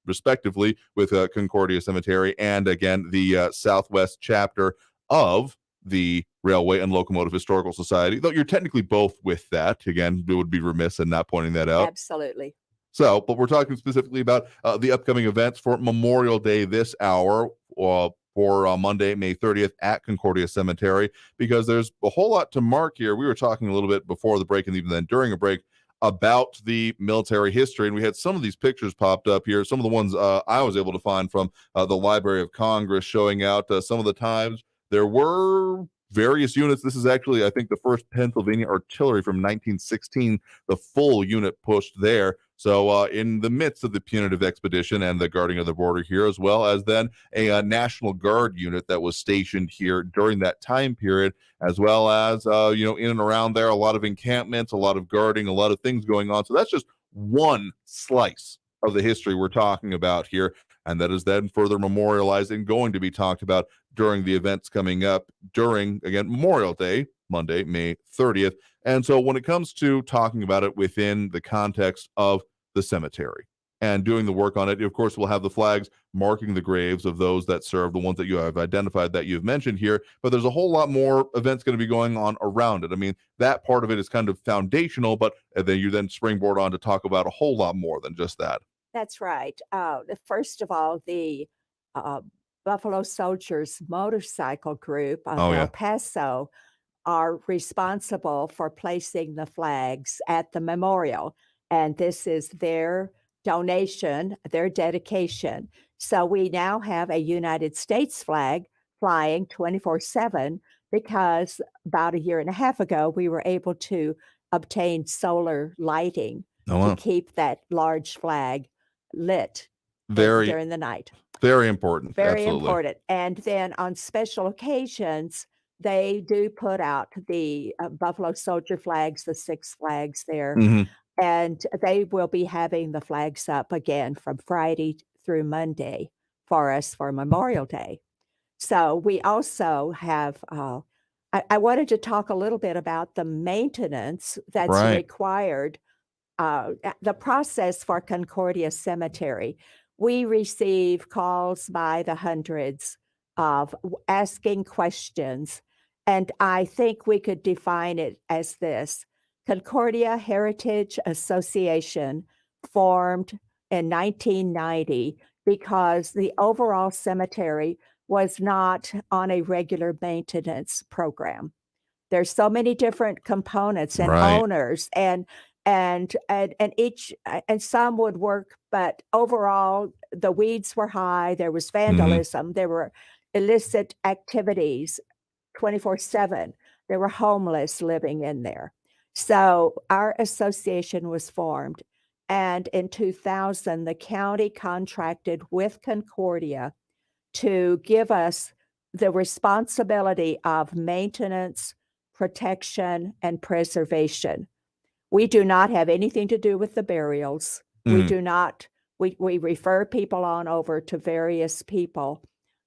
respectively, with Concordia Cemetery, and again the Southwest chapter of the Railway and Locomotive Historical Society, though you're technically both with that. Again, it would be remiss in not pointing that out. Absolutely. So, but we're talking specifically about the upcoming events for Memorial Day this hour for Monday, May 30th at Concordia Cemetery, because there's a whole lot to mark here. We were talking a little bit before the break and even then during a break about the military history, and we had some of these pictures popped up here, some of the ones I was able to find from the Library of Congress showing out some of the times there were various units. This is actually, I think, the first Pennsylvania artillery from 1916, the full unit pushed there. So in the midst of the punitive expedition and the guarding of the border here, as well as then a National Guard unit that was stationed here during that time period, as well as, in and around there, a lot of encampments, a lot of guarding, a lot of things going on. So that's just one slice of the history we're talking about here. And that is then further memorialized and going to be talked about during the events coming up during, again, Memorial Day, Monday, May 30th. And so when it comes to talking about it within the context of the cemetery and doing the work on it, of course, we'll have the flags marking the graves of those that serve, the ones that you have identified that you've mentioned here. But there's a whole lot more events going to be going on around it. I mean, that part of it is kind of foundational, but then you then springboard on to talk about a whole lot more than just that. That's right. First of all, the Buffalo Soldiers motorcycle group of El Paso are responsible for placing the flags at the memorial. And this is their donation, their dedication. So we now have a United States flag flying 24/7 because about a year and a half ago, we were able to obtain solar lighting to keep that large flag lit during the night. Very important. Very Absolutely. important. And then on special occasions, they do put out the Buffalo Soldier flags, the 6 flags there. Mhm. And they will be having the flags up again from Friday through Monday for us for Memorial Day. So we also have, I wanted to talk a little bit about the maintenance that's required, the process for Concordia Cemetery. We receive calls by the hundreds of asking questions, and I think we could define it as this. Concordia Heritage Association formed in 1990 because the overall cemetery was not on a regular maintenance program. There's so many different components and owners and each and some would work, but overall the weeds were high. There was vandalism. There were illicit activities 24/7. There were homeless living in there. So our association was formed, and in 2000, the county contracted with Concordia to give us the responsibility of maintenance, protection, and preservation. We do not have anything to do with the burials. We do not, we refer people on over to various people.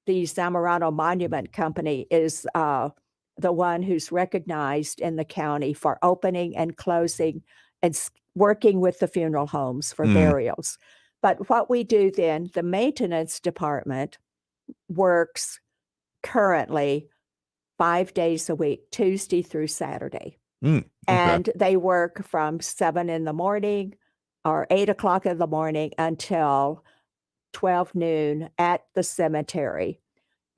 The Zamorano Monument Company is the one who's recognized in the county for opening and closing and working with the funeral homes for burials. But what we do then, the maintenance department works currently 5 days a week, Tuesday through Saturday. And they work from 7 in the morning or 8 o'clock in the morning until 12 noon at the cemetery.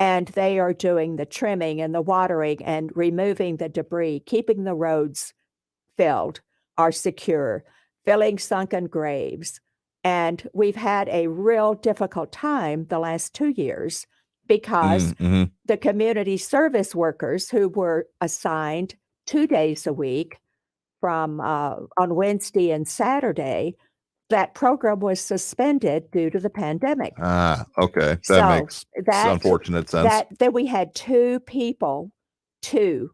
And they are doing the trimming and the watering and removing the debris, keeping the roads filled or secure, filling sunken graves. And we've had a real difficult time the last 2 years because the community service workers who were assigned 2 days a week from on Wednesday and Saturday, that program was suspended due to the pandemic. Okay. That So makes unfortunate sense. Then we had 2 people, 2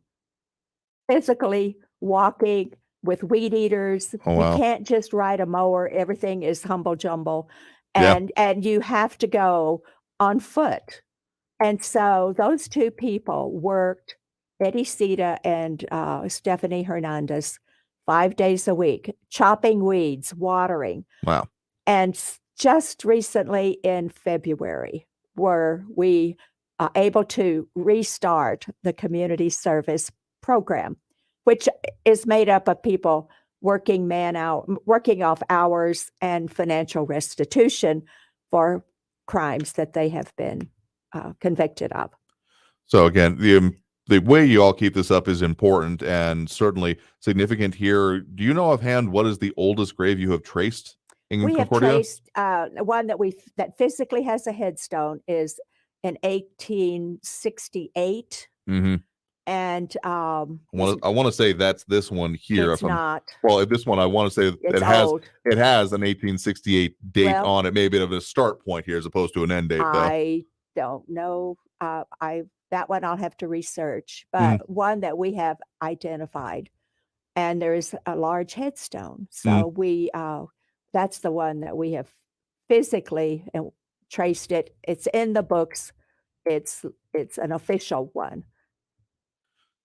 physically walking with weed eaters. Oh, wow. You can't just ride a mower. Everything is humble jumble. Yep. And you have to go on foot. And so those 2 people worked, Eddie Cita and Stephanie Hernandez, 5 days a week, chopping weeds, watering. Wow. And just recently in February, where we able to restart the community service program, which is made up of people working off hours and financial restitution for crimes that they have been convicted of. So again, the way you all keep this up is important and certainly significant here. Do you know offhand what is the oldest grave you have traced in Concordia? We have traced one that physically has a headstone is in 1868. Mm-hmm. And I want to say that's this one here. It's not. Well, this one I want to say It's it has old. an 1868 date Well, on it, maybe of a start point here as opposed to an end date. Though. I don't know. That one I'll have to research, but one that we have identified, and there's a large headstone. So that's the one that we have physically traced it. It's in the books. It's an official one.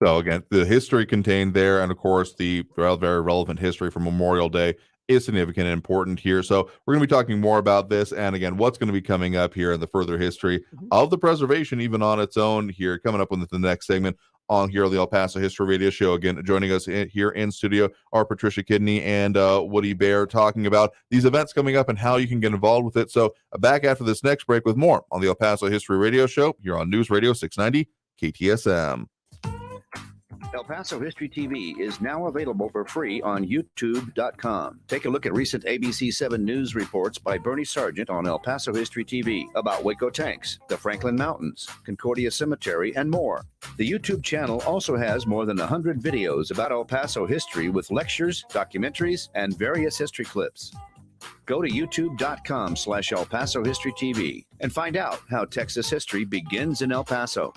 So again, the history contained there, and of course, the very relevant history from Memorial Day is significant and important here. So we're going to be talking more about this, and again, what's going to be coming up here in the further history of the preservation, even on its own here, coming up with the next segment on here on the El Paso History Radio Show. Again, joining us here in studio are Patricia Kiddney and Woody Bear, talking about these events coming up and how you can get involved with it. So back after this next break with more on the El Paso History Radio Show here on News Radio 690 KTSM. El Paso History TV is now available for free on YouTube.com. Take a look at recent ABC 7 news reports by Bernie Sargent on El Paso History TV about Waco tanks, the Franklin Mountains, Concordia Cemetery, and more. The YouTube channel also has more than 100 videos about El Paso history with lectures, documentaries, and various history clips. Go to youtube.com/El Paso History TV and find out how Texas history begins in El Paso.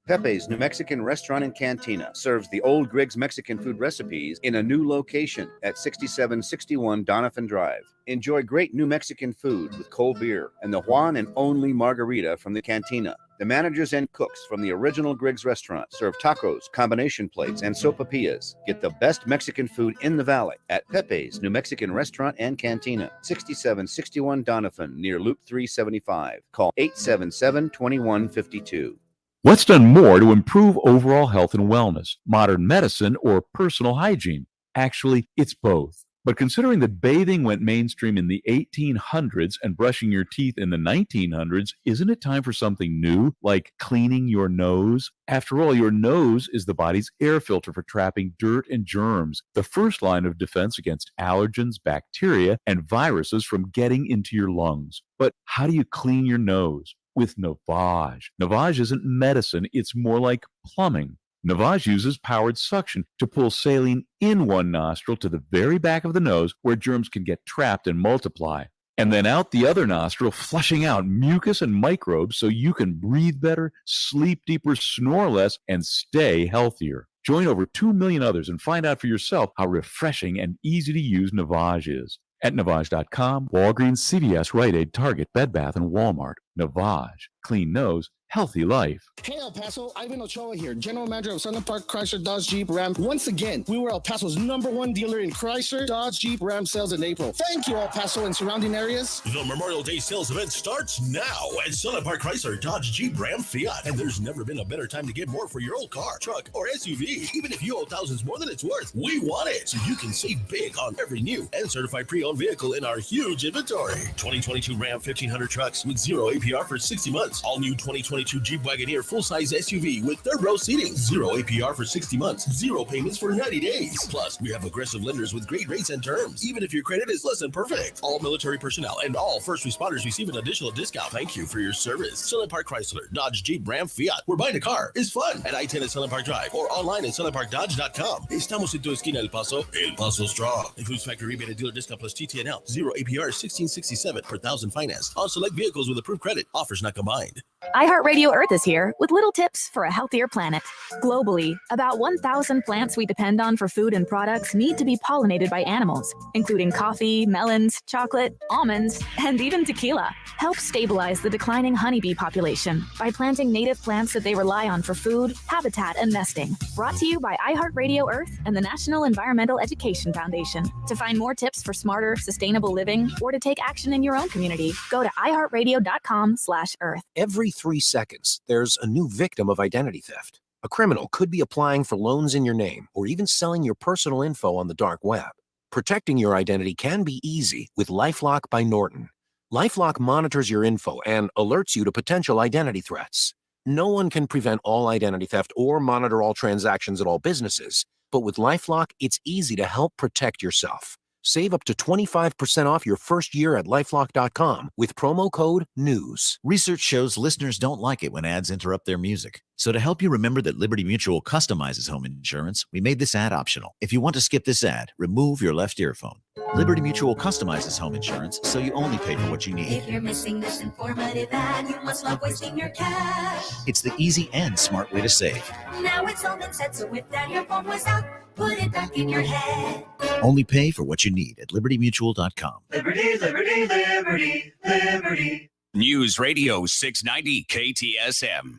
Pepe's New Mexican Restaurant and Cantina serves the old Griggs Mexican food recipes in a new location at 6761 Donovan Drive. Enjoy great New Mexican food with cold beer and the one and only margarita from the cantina. The managers and cooks from the original Griggs restaurant serve tacos, combination plates, and sopapillas. Get the best Mexican food in the valley at Pepe's New Mexican Restaurant and Cantina, 6761 Donovan, near Loop 375. Call 877-2152. What's done more to improve overall health and wellness, modern medicine or personal hygiene? Actually, it's both. But considering that bathing went mainstream in the 1800s and brushing your teeth in the 1900s, isn't it time for something new, like cleaning your nose? After all, your nose is the body's air filter for trapping dirt and germs, the first line of defense against allergens, bacteria, and viruses from getting into your lungs. But how do you clean your nose? With Navage. Navage isn't medicine, it's more like plumbing. Navage uses powered suction to pull saline in one nostril to the very back of the nose where germs can get trapped and multiply. And then out the other nostril, flushing out mucus and microbes so you can breathe better, sleep deeper, snore less, and stay healthier. Join over 2 million others and find out for yourself how refreshing and easy to use Navage is. At Navage.com, Walgreens, CVS, Rite Aid, Target, Bed Bath, and Walmart. Navage. Clean nose, healthy life. Hey El Paso, Ivan Ochoa here, General Manager of Sunland Park Chrysler Dodge Jeep Ram. Once again, we were El Paso's #1 dealer in Chrysler, Dodge, Jeep, Ram sales in April. Thank you El Paso and surrounding areas. The Memorial Day sales event starts now at Sunland Park Chrysler, Dodge, Jeep, Ram, Fiat. And there's never been a better time to get more for your old car, truck, or SUV. Even if you owe thousands more than it's worth, we want it so you can save big on every new and certified pre-owned vehicle in our huge inventory. 2022 Ram 1500 trucks with 0 APR for 60 months. All new 2022 Jeep Wagoneer full-size SUV with third-row seating. 0 APR for 60 months. 0 payments for 90 days. Plus, we have aggressive lenders with great rates and terms, even if your credit is less than perfect. All military personnel and all first responders receive an additional discount. Thank you for your service. Sunland Park Chrysler, Dodge, Jeep, Ram, Fiat. Where buying a car is fun. At I-10 at Sunland Park Drive or online at sunlandparkdodge.com. Estamos en tu esquina, El Paso. El Paso Strong. Includes factory rebate and dealer discount plus TTNL. 0 APR 1667 per thousand financed. On select vehicles with approved credit. Offers not combined. iHeartRadio Earth is here with little tips for a healthier planet. Globally, about 1,000 plants we depend on for food and products need to be pollinated by animals, including coffee, melons, chocolate, almonds, and even tequila. Help stabilize the declining honeybee population by planting native plants that they rely on for food, habitat, and nesting. Brought to you by iHeartRadio Earth and the National Environmental Education Foundation. To find more tips for smarter, sustainable living or to take action in your own community, go to iHeartRadio.com/earth. Every 3 seconds, there's a new victim of identity theft. A criminal could be applying for loans in your name or even selling your personal info on the dark web. Protecting your identity can be easy with LifeLock by Norton. LifeLock monitors your info and alerts you to potential identity threats. No one can prevent all identity theft or monitor all transactions at all businesses, but with LifeLock, it's easy to help protect yourself. Save up to 25% off your first year at LifeLock.com with promo code NEWS. Research shows listeners don't like it when ads interrupt their music. So to help you remember that Liberty Mutual customizes home insurance, we made this ad optional. If you want to skip this ad, remove your left earphone. Liberty Mutual customizes home insurance so you only pay for what you need. If you're missing this informative ad, you must love wasting your cash. It's the easy and smart way to save. Now it's all been said, so if that earphone was out, put it back in your head. Only pay for what you need at libertymutual.com. Liberty, liberty, liberty, liberty. News Radio 690 KTSM.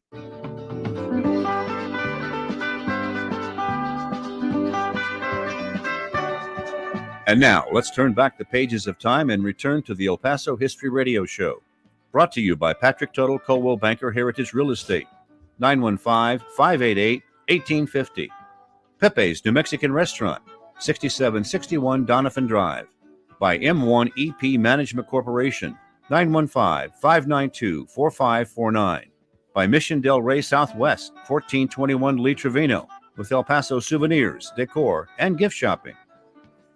And now, let's turn back the pages of time and return to the El Paso History Radio Show. Brought to you by Patrick Tuttle, Coldwell Banker Heritage Real Estate, 915-588-1850. Pepe's New Mexican Restaurant, 6761 Donovan Drive. By M1 EP Management Corporation, 915-592-4549. By Mission Del Rey Southwest, 1421 Lee Trevino, with El Paso souvenirs, decor, and gift shopping.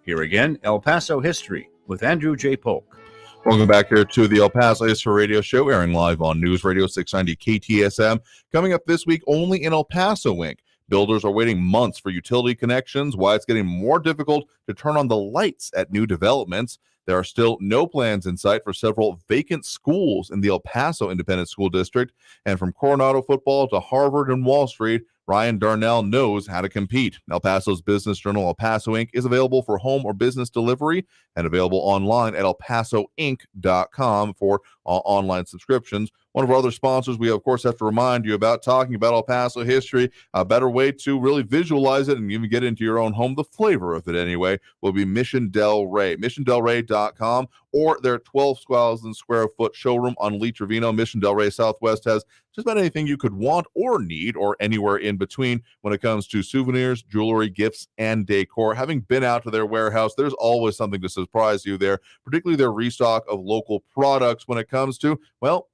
Here again, El Paso History with Andrew J. Polk. Welcome back here to the El Paso History Radio Show, airing live on News Radio 690 KTSM. Coming up this week, only in El Paso, Inc. Builders are waiting months for utility connections, why it's getting more difficult to turn on the lights at new developments. There are still no plans in sight for several vacant schools in the El Paso Independent School District. And from Coronado football to Harvard and Wall Street, Ryan Darnell knows how to compete. El Paso's business journal, El Paso Inc. is available for home or business delivery and available online at elpasoinc.com for online subscriptions. One of our other sponsors we, of course, have to remind you about, talking about El Paso history. A better way to really visualize it and even get into your own home, the flavor of it anyway, will be Mission Del Rey. MissionDelRey.com or their 12,000 square foot showroom on Lee Trevino. Mission Del Rey Southwest has just about anything you could want or need, or anywhere in between when it comes to souvenirs, jewelry, gifts, and decor. Having been out to their warehouse, there's always something to surprise you there, particularly their restock of local products when it comes to, well,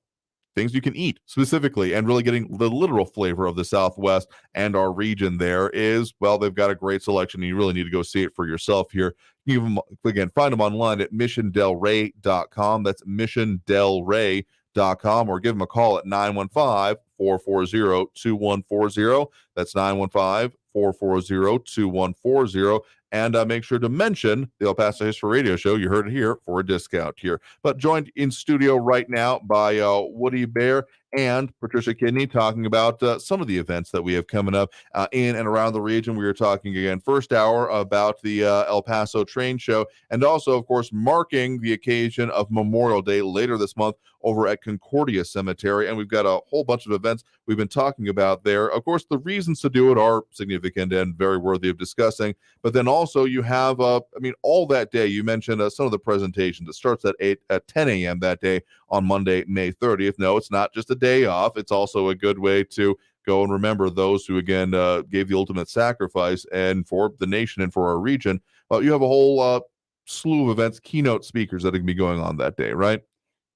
things you can eat specifically, and really getting the literal flavor of the Southwest and our region there is, well, they've got a great selection and you really need to go see it for yourself here. You can, again, find them online at missiondelrey.com. That's missiondelrey.com, or give them a call at 915-440-2140. That's 915-440-2140. And make sure to mention the El Paso History Radio Show. You heard it here for a discount here. But joined in studio right now by Woody Bear and Patricia Kiddney, talking about some of the events that we have coming up in and around the region. We were talking again first hour about the El Paso Train Show, and also, of course, marking the occasion of Memorial Day later this month over at Concordia Cemetery. And we've got a whole bunch of events we've been talking about there. Of course, the reasons to do it are significant and very worthy of discussing. But then also you have, all that day, you mentioned some of the presentations. It starts at 10 a.m. that day on Monday, May 30th. No, it's not just a day off. It's also a good way to go and remember those who, again, gave the ultimate sacrifice and for the nation and for our region. You have a whole slew of events, keynote speakers that are going to be going on that day, right?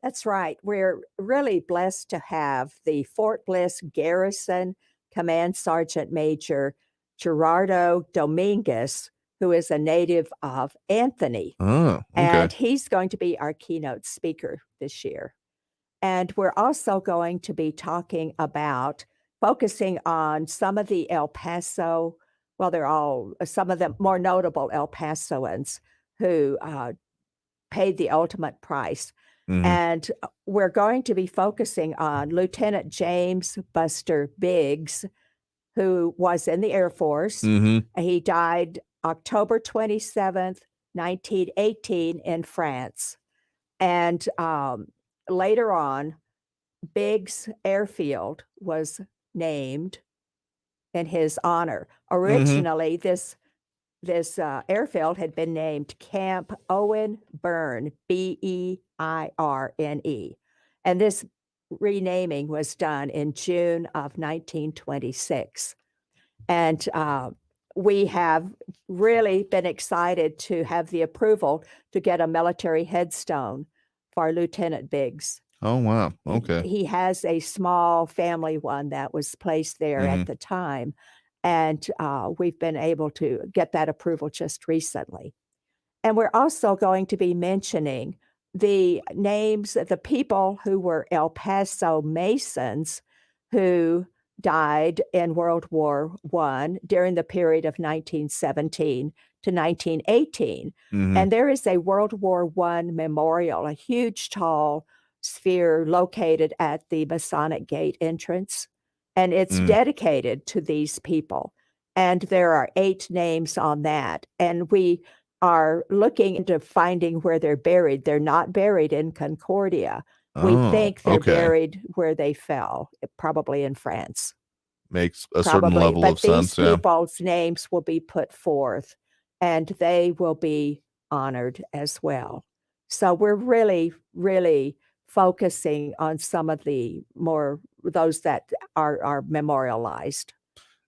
That's right. We're really blessed to have the Fort Bliss Garrison Command Sergeant Major Gerardo Dominguez, who is a native of Anthony. Oh, okay. And he's going to be our keynote speaker this year. And we're also going to be focusing on some of the El Paso, some of the more notable El Pasoans who paid the ultimate price. Mm-hmm. And we're going to be focusing on Lieutenant James Buster Biggs, who was in the Air Force. Mm-hmm. He died October 27th, 1918 in France. And later on, Biggs Airfield was named in his honor. Originally, mm-hmm. This airfield had been named Camp Owen Byrne, Beirne. And this renaming was done in June of 1926. And we have really been excited to have the approval to get a military headstone for Lieutenant Biggs. Oh, wow. Okay. He has a small family one that was placed there at the time. And we've been able to get that approval just recently. And we're also going to be mentioning the names of the people who were El Paso Masons who died in World War I during the period of 1917 to 1918. And there is a World War I memorial, a huge, tall sphere located at the Masonic Gate entrance. And it's dedicated to these people. And there are 8 names on that. And we are looking into finding where they're buried. They're not buried in Concordia. We think they're buried where they fell, probably in France. Makes a certain level but of sense. These people's names will be put forth, and they will be honored as well. So we're really, really focusing on some of the those that are memorialized.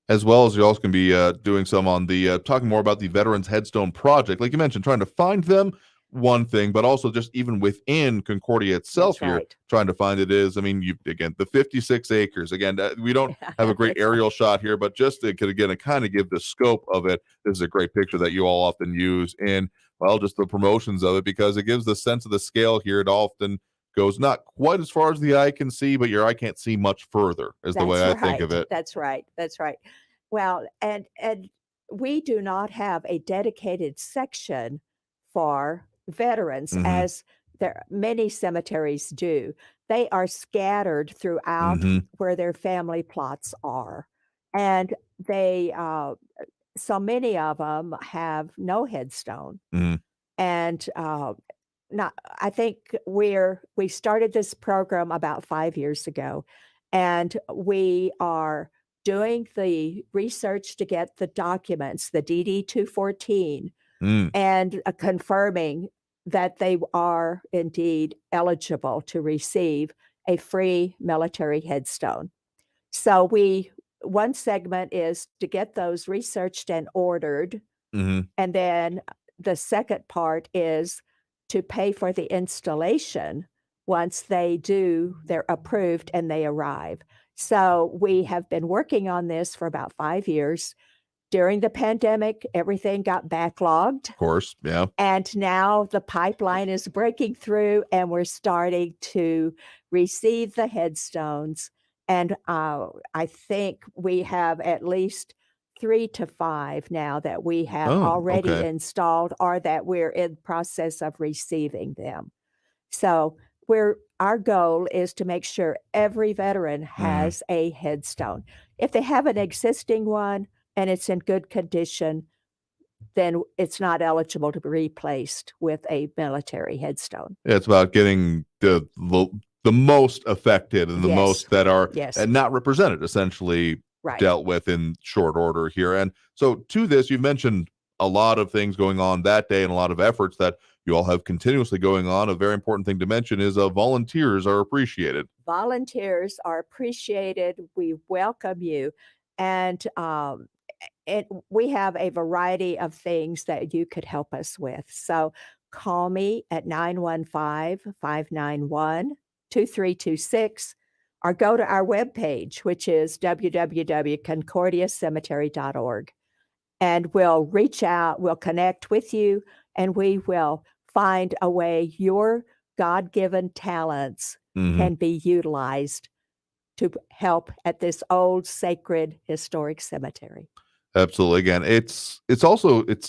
As well as you also can be doing some on the talking more about the Veterans Headstone Project. Like you mentioned, trying to find them, one thing, but also just even within Concordia itself trying to find it is, I mean, again, the 56 acres. Again, we don't have a great aerial shot here, but just to kind of give the scope of it, this is a great picture that you all often use in, well, just the promotions of it, because it gives the sense of the scale here. It often goes not quite as far as the eye can see, but your eye can't see much further, is the way I think of it. That's right. That's right. Well, and we do not have a dedicated section for veterans as many cemeteries do. They are scattered throughout where their family plots are. And they, so many of them have no headstone. And I think we started this program about 5 years ago, and we are doing the research to get the documents, the DD 214, and confirming that they are indeed eligible to receive a free military headstone. So one segment is to get those researched and ordered. And then the second part is to pay for the installation once they're approved and they arrive. So we have been working on this for about 5 years. During the pandemic, everything got backlogged. Of course, yeah. And now the pipeline is breaking through, and we're starting to receive the headstones. And I think we have at least 3 to 5 now that we have already installed, or that we're in process of receiving them. So our goal is to make sure every veteran has a headstone. If they have an existing one and it's in good condition, then it's not eligible to be replaced with a military headstone. Yeah, it's about getting the most affected and the most that are not represented, essentially dealt with in short order here. And so to this, you've mentioned a lot of things going on that day and a lot of efforts that you all have continuously going on. A very important thing to mention is volunteers are appreciated. Volunteers are appreciated. We welcome you. And we have a variety of things that you could help us with. So call me at 915-591-2326, or go to our webpage, which is www.concordiacemetery.org. And we'll reach out, we'll connect with you, and we will find a way your God-given talents can be utilized to help at this old, sacred, historic cemetery. Absolutely. Again, it's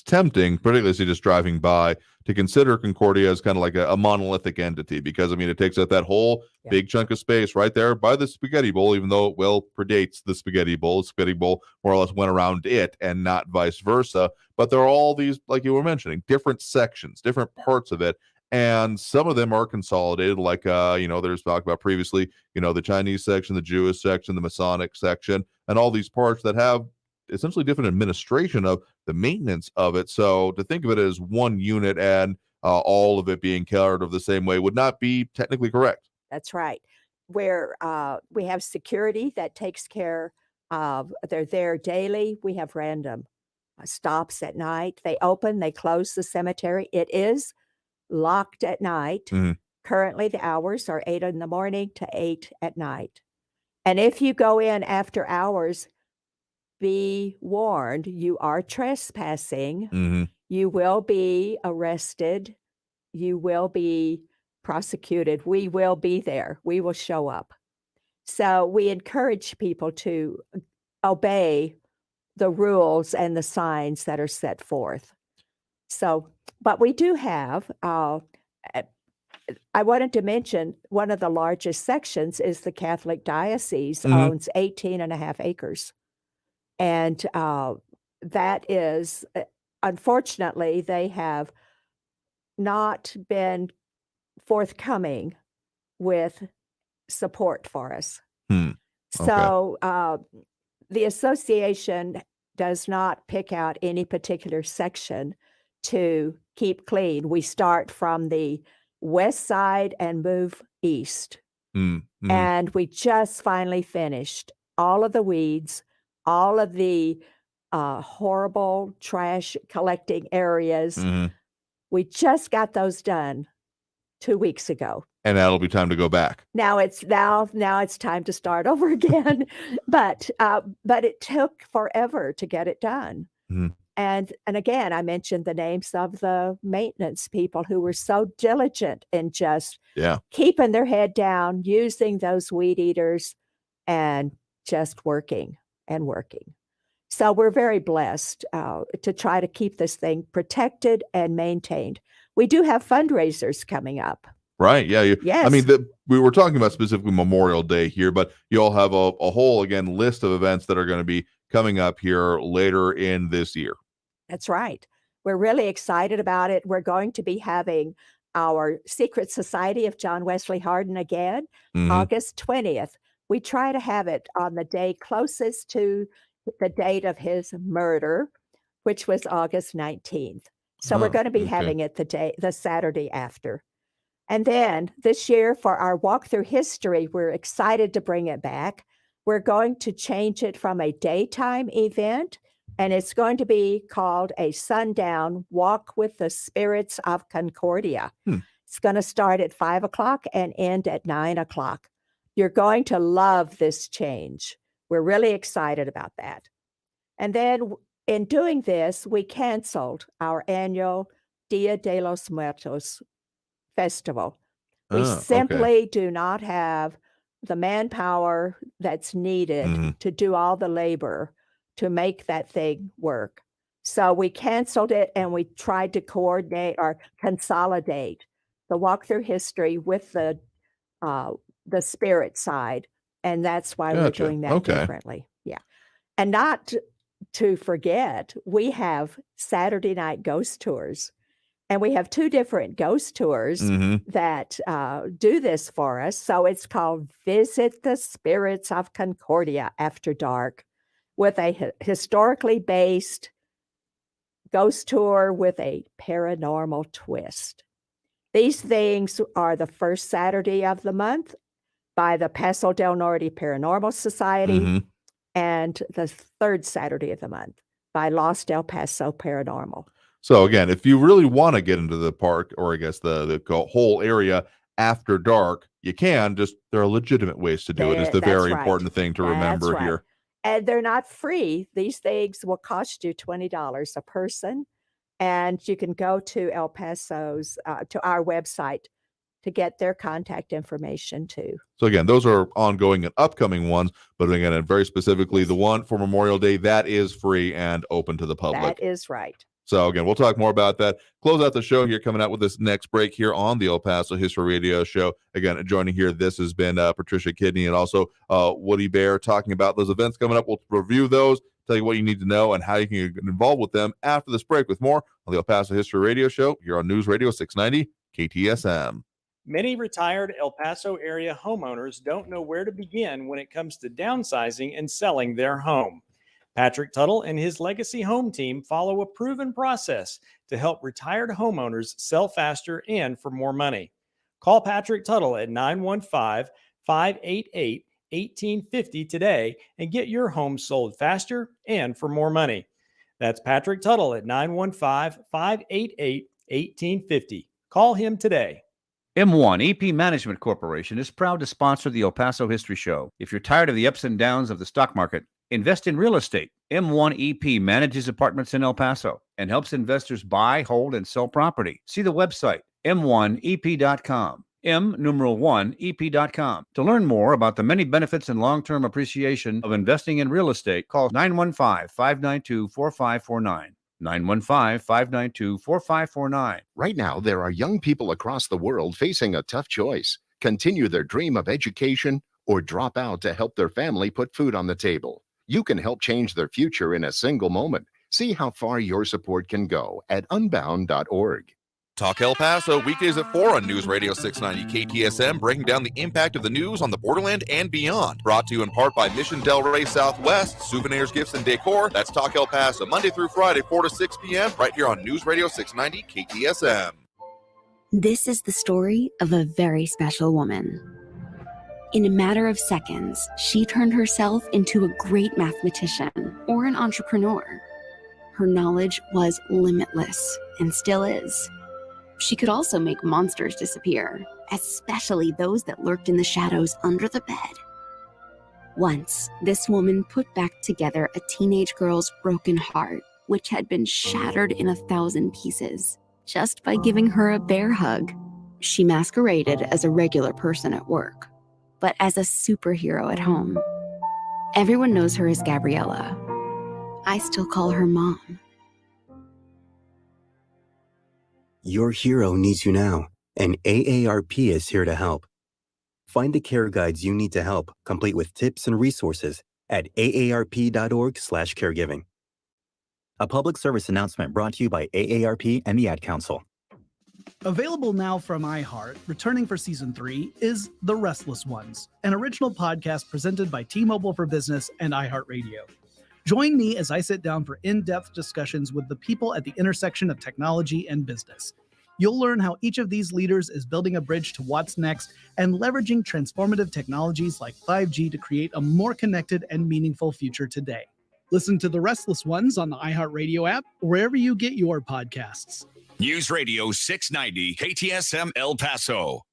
tempting, particularly as you're just driving by, to consider Concordia as kind of like a monolithic entity, because I mean, it takes up that whole big chunk of space right there by the spaghetti bowl, even though it predates the spaghetti bowl. The spaghetti bowl more or less went around it and not vice versa. But there are all these, like you were mentioning, different sections, different parts of it. And some of them are consolidated, like, there's talked about previously, the Chinese section, the Jewish section, the Masonic section, and all these parts that have essentially different administration of the maintenance of it. So to think of it as one unit and all of it being cared of the same way would not be technically correct. That's right. where we have security that takes care of, they're there daily. We have random stops at night. They open, they close the cemetery. It is locked at night. Currently, the hours are 8 in the morning to 8 at night. And if you go in after hours, be warned, you are trespassing. You will be arrested. You will be prosecuted. We will be there. We will show up. So we encourage people to obey the rules and the signs that are set forth. So, but we do have, I wanted to mention one of the largest sections is the Catholic Diocese owns 18.5 acres. And that is, unfortunately, they have not been forthcoming with support for us. So the association does not pick out any particular section to keep clean. We start from the west side and move east. And we just finally finished all of the weeds, all of the horrible trash collecting areas. We just got those done 2 weeks ago. And that'll be time to go back. Now it's time to start over again. But it took forever to get it done. And again, I mentioned the names of the maintenance people who were so diligent in just keeping their head down, using those weed eaters, and just working and working. So we're very blessed to try to keep this thing protected and maintained. We do have fundraisers coming up. Right. Yeah. Yes. I mean, we were talking about specifically Memorial Day here, but you all have a whole, again, list of events that are going to be coming up here later in this year. That's right. We're really excited about it. We're going to be having our Secret Society of John Wesley Harden again, August 20th. We try to have it on the day closest to the date of his murder, which was August 19th. So we're going to be having it the Saturday after. And then this year for our walk through history, we're excited to bring it back. We're going to change it from a daytime event, and it's going to be called a sundown walk with the spirits of Concordia. It's going to start at 5 o'clock and end at 9 o'clock. You're going to love this change. We're really excited about that. And then in doing this, we canceled our annual Dia de los Muertos festival. We simply do not have the manpower that's needed to do all the labor to make that thing work. So we canceled it, and we tried to coordinate or consolidate the walk through history with the spirit side. And that's why we're doing that differently. Yeah. And not to forget, we have Saturday night ghost tours. And we have 2 different ghost tours that do this for us. So it's called Visit the Spirits of Concordia After Dark, with a historically based ghost tour with a paranormal twist. These things are the first Saturday of the month by the Paso del Norte Paranormal Society, and the third Saturday of the month by Lost El Paso Paranormal. So again, if you really want to get into the park, or I guess the whole area after dark, you can. Just there are legitimate ways to do it. Is the very important thing to remember here. And they're not free. These things will cost you $20 a person, and you can go to El Paso's to our website to get their contact information too. So again, those are ongoing and upcoming ones, but again, and very specifically, the one for Memorial Day, that is free and open to the public. That is right. So again, we'll talk more about that. Close out the show here, coming out with this next break here on the El Paso History Radio Show. Again, joining here, this has been Patricia Kiddney and also Woody Bear talking about those events coming up. We'll review those, tell you what you need to know, and how you can get involved with them after this break with more on the El Paso History Radio Show here on News Radio 690 KTSM. Many retired El Paso area homeowners don't know where to begin when it comes to downsizing and selling their home. Patrick Tuttle and his Legacy Home team follow a proven process to help retired homeowners sell faster and for more money. Call Patrick Tuttle at 1850 today and get your home sold faster and for more money. That's Patrick Tuttle at 915-588-1850. Call him today. M1 EP Management Corporation is proud to sponsor the El Paso History Show. If you're tired of the ups and downs of the stock market, invest in real estate. M1 EP manages apartments in El Paso and helps investors buy, hold, and sell property. See the website, m1ep.com. M1ep.com. To learn more about the many benefits and long-term appreciation of investing in real estate, call 915-592-4549. 915-592-4549. Right now, there are young people across the world facing a tough choice. Continue their dream of education or drop out to help their family put food on the table. You can help change their future in a single moment. See how far your support can go at unbound.org. Talk El Paso, weekdays at 4 on News Radio 690 KTSM, breaking down the impact of the news on the borderland and beyond. Brought to you in part by Mission Del Rey Southwest, souvenirs, gifts, and decor. That's Talk El Paso, Monday through Friday, 4 to 6 p.m., right here on News Radio 690 KTSM. This is the story of a very special woman. In a matter of seconds, she turned herself into a great mathematician or an entrepreneur. Her knowledge was limitless and still is. She could also make monsters disappear, especially those that lurked in the shadows under the bed. Once, this woman put back together a teenage girl's broken heart, which had been shattered in 1,000 pieces, just by giving her a bear hug. She masqueraded as a regular person at work, but as a superhero at home. Everyone knows her as Gabriella. I still call her Mom. Your hero needs you now, and AARP is here to help. Find the care guides you need to help, complete with tips and resources at aarp.org/caregiving. A public service announcement brought to you by AARP and the Ad Council. Available now from iHeart, returning for Season 3, is The Restless Ones, an original podcast presented by T-Mobile for Business and iHeartRadio. Join me as I sit down for in-depth discussions with the people at the intersection of technology and business. You'll learn how each of these leaders is building a bridge to what's next and leveraging transformative technologies like 5G to create a more connected and meaningful future today. Listen to The Restless Ones on the iHeartRadio app, or wherever you get your podcasts. News Radio 690 KTSM El Paso.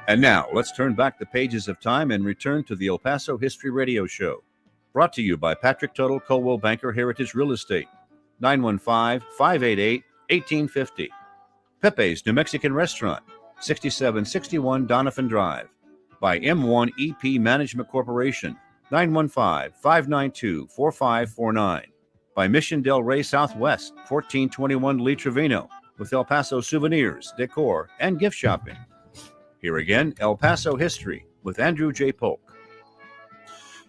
And now, let's turn back the pages of time and return to the El Paso History Radio Show. Brought to you by Patrick Tuttle, Coldwell Banker Heritage Real Estate. 915-588-1850. Pepe's New Mexican Restaurant, 6761 Donovan Drive. By M1 EP Management Corporation, 915-592-4549. By Mission Del Rey Southwest, 1421 Lee Trevino, with El Paso souvenirs, decor, and gift shopping. Here again, El Paso History with Andrew J. Polk.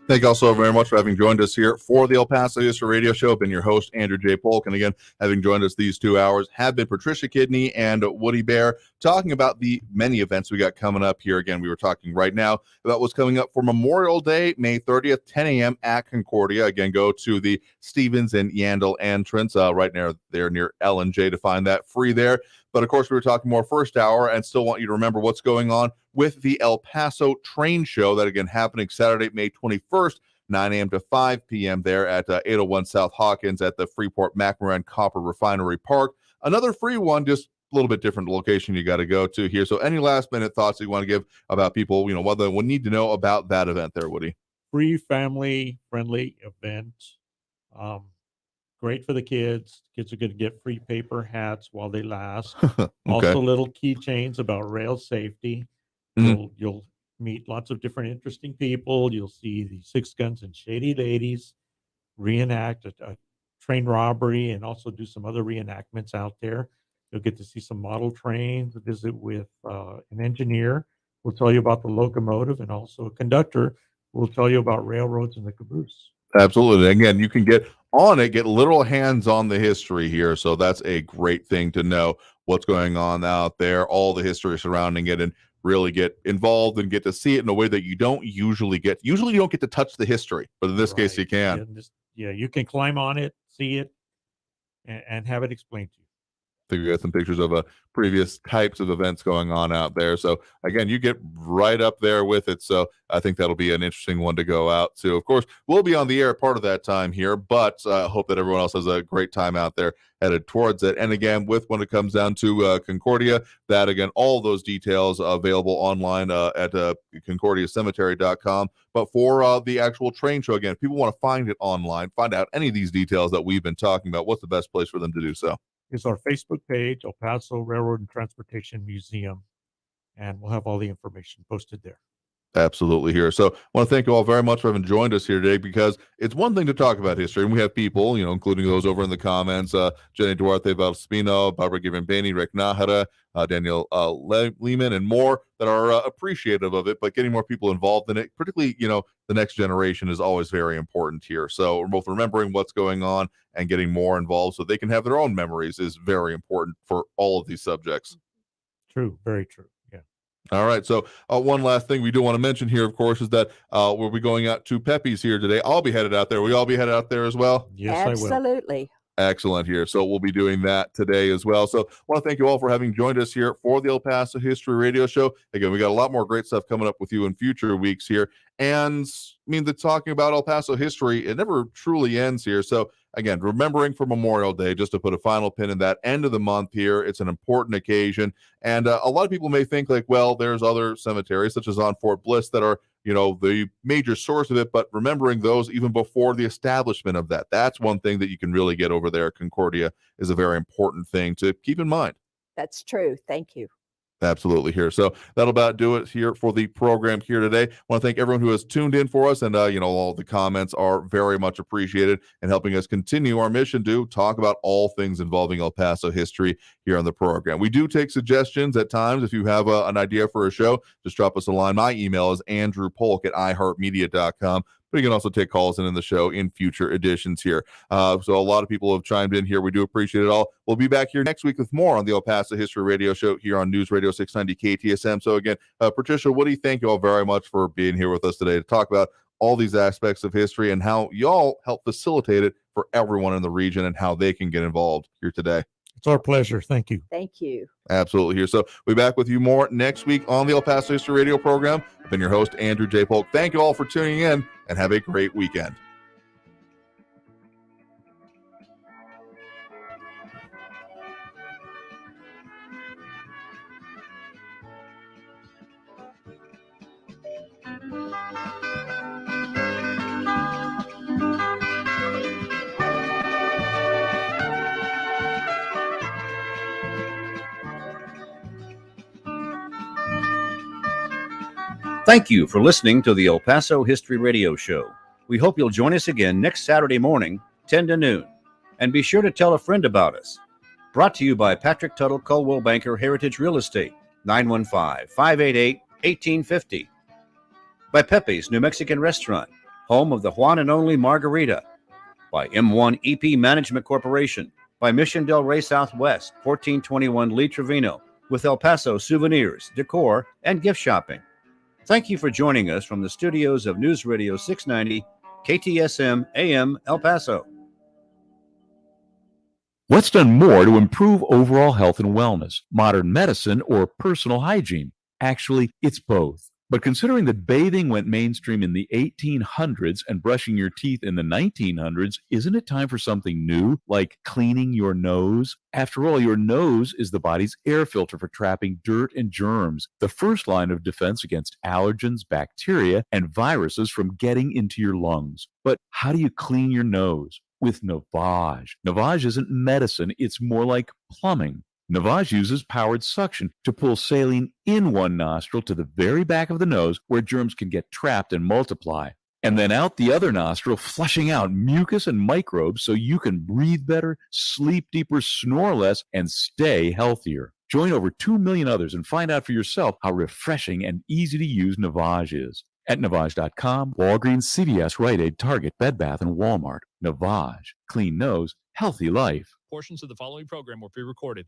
Thank you all so very much for having joined us here for the El Paso History Radio Show. I've been your host, Andrew J. Polk. And again, having joined us these 2 hours have been Patricia Kiddney and Woody Bear, talking about the many events we got coming up here. Again, we were talking right now about what's coming up for Memorial Day, May 30th, 10 a.m. at Concordia. Again, go to the Stevens and Yandel entrance right there near L&J to find that free there. But of course, we were talking more first hour and still want you to remember what's going on with the El Paso Train Show. That again happening Saturday, May 21st, 9 a.m. to 5 p.m. there at 801 South Hawkins at the Freeport McMoran Copper Refinery Park. Another free one, just a little bit different location you got to go to here. So any last minute thoughts you want to give about people, what they will need to know about that event there, Woody? Free, family friendly event. Great for the kids. Kids are going to get free paper hats while they last. Okay. Also, little keychains about rail safety. Mhm. You'll meet lots of different interesting people. You'll see the Six Guns and Shady Ladies reenact a train robbery and also do some other reenactments out there. You'll get to see some model trains, visit with an engineer who will tell you about the locomotive, and also a conductor who will tell you about railroads and the caboose. Absolutely. Again, you can get on it, get literal hands on the history here. So that's a great thing to know what's going on out there, all the history surrounding it, and really get involved and get to see it in a way that you don't usually get. Usually you don't get to touch the history, but in this case you can. You can climb on it, see it, and have it explained to you. think we got some pictures of previous types of events going on out there. So again, you get right up there with it. So I think that'll be an interesting one to go out to. Of course, we'll be on the air part of that time here, but I hope that everyone else has a great time out there headed towards it. And again, when it comes down to Concordia, that again, all those details available online at concordiacemetery.com. But for the actual train show, again, if people want to find it online, find out any of these details that we've been talking about, what's the best place for them to do so? It's our Facebook page, El Paso Railroad and Transportation Museum, and we'll have all the information posted there. Absolutely here. So I want to thank you all very much for having joined us here today, because it's one thing to talk about history, and we have people, including those over in the comments, Jenny Duarte Valspino, Barbara Givenbani, Rick Nahara, Daniel Lehman, and more that are appreciative of it, but getting more people involved in it, particularly, the next generation is always very important here. So we're both remembering what's going on and getting more involved so they can have their own memories is very important for all of these subjects. True. Very true. Yeah. All right. So one last thing we do want to mention here, of course, is that we'll be going out to Pepe's here today. I'll be headed out there. Will you all be headed out there as well? Yes, Absolutely. Excellent here. So we'll be doing that today as well. So I want to thank you all for having joined us here for the El Paso History Radio Show. Again, we got a lot more great stuff coming up with you in future weeks here. And the talking about El Paso history, it never truly ends here. So again, remembering for Memorial Day, just to put a final pin in that end of the month here, it's an important occasion. And a lot of people may think like, well, there's other cemeteries such as on Fort Bliss that are, the major source of it, but remembering those even before the establishment of that, that's one thing that you can really get over there at Concordia is a very important thing to keep in mind. That's true. Thank you. Absolutely here. So that'll about do it here for the program here today. I want to thank everyone who has tuned in for us, and all the comments are very much appreciated and helping us continue our mission to talk about all things involving El Paso history here on the program. We do take suggestions at times. If you have an idea for a show, just drop us a line. My email is andrewpolk@iheartmedia.com. But you can also take calls in the show in future editions here. So a lot of people have chimed in here. We do appreciate it all. We'll be back here next week with more on the El Paso History Radio Show here on News Radio 690 KTSM. So again, Patricia, Woody, thank you all very much for being here with us today to talk about all these aspects of history and how y'all help facilitate it for everyone in the region and how they can get involved here today. It's our pleasure. Thank you. Thank you. Absolutely here. So we'll be back with you more next week on the El Paso History Radio program. I've been your host, Andrew J. Polk. Thank you all for tuning in and have a great weekend. Thank you for listening to the El Paso History Radio Show. We hope you'll join us again next Saturday morning, 10 to noon. And be sure to tell a friend about us. Brought to you by Patrick Tuttle Coldwell Banker Heritage Real Estate, 915-588-1850. By Pepe's New Mexican Restaurant, home of the Juan and Only Margarita. By M1 EP Management Corporation. By Mission Del Rey Southwest, 1421 Lee Trevino, with El Paso souvenirs, decor, and gift shopping. Thank you for joining us from the studios of News Radio 690 KTSM AM El Paso. What's done more to improve overall health and wellness, modern medicine or personal hygiene? Actually, it's both. But considering that bathing went mainstream in the 1800s and brushing your teeth in the 1900s, isn't it time for something new, like cleaning your nose? After all, your nose is the body's air filter for trapping dirt and germs, the first line of defense against allergens, bacteria, and viruses from getting into your lungs. But how do you clean your nose? With Navage. Navage isn't medicine, it's more like plumbing. Navage uses powered suction to pull saline in one nostril to the very back of the nose where germs can get trapped and multiply, and then out the other nostril, flushing out mucus and microbes so you can breathe better, sleep deeper, snore less, and stay healthier. Join over 2 million others and find out for yourself how refreshing and easy to use Navage is. At Navage.com, Walgreens, CVS, Rite Aid, Target, Bed Bath, and Walmart. Navage. Clean nose, healthy life. Portions of the following program were pre-recorded.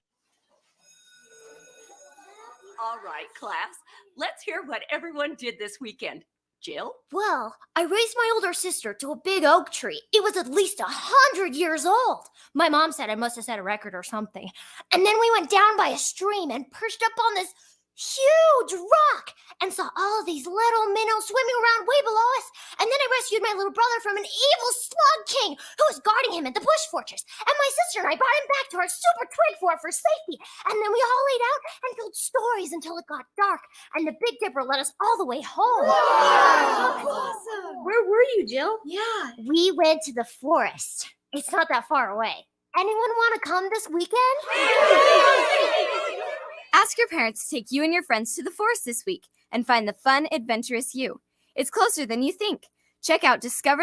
All right, class, let's hear what everyone did this weekend. Jill? Well, I raised my older sister to a big oak tree. It was at least 100 years old. My mom said I must have set a record or something. And then we went down by a stream and perched up on this huge rock and saw all of these little minnows swimming around way below us. And then I rescued my little brother from an evil slug king who was guarding him at the bush fortress. And my sister and I brought him back to our super twig fort for safety. And then we all laid out and told stories until it got dark. And the Big Dipper led us all the way home. Wow, awesome. Where were you, Jill? Yeah. We went to the forest. It's not that far away. Anyone want to come this weekend? Ask your parents to take you and your friends to the forest this week and find the fun, adventurous you. It's closer than you think. Check out Discover the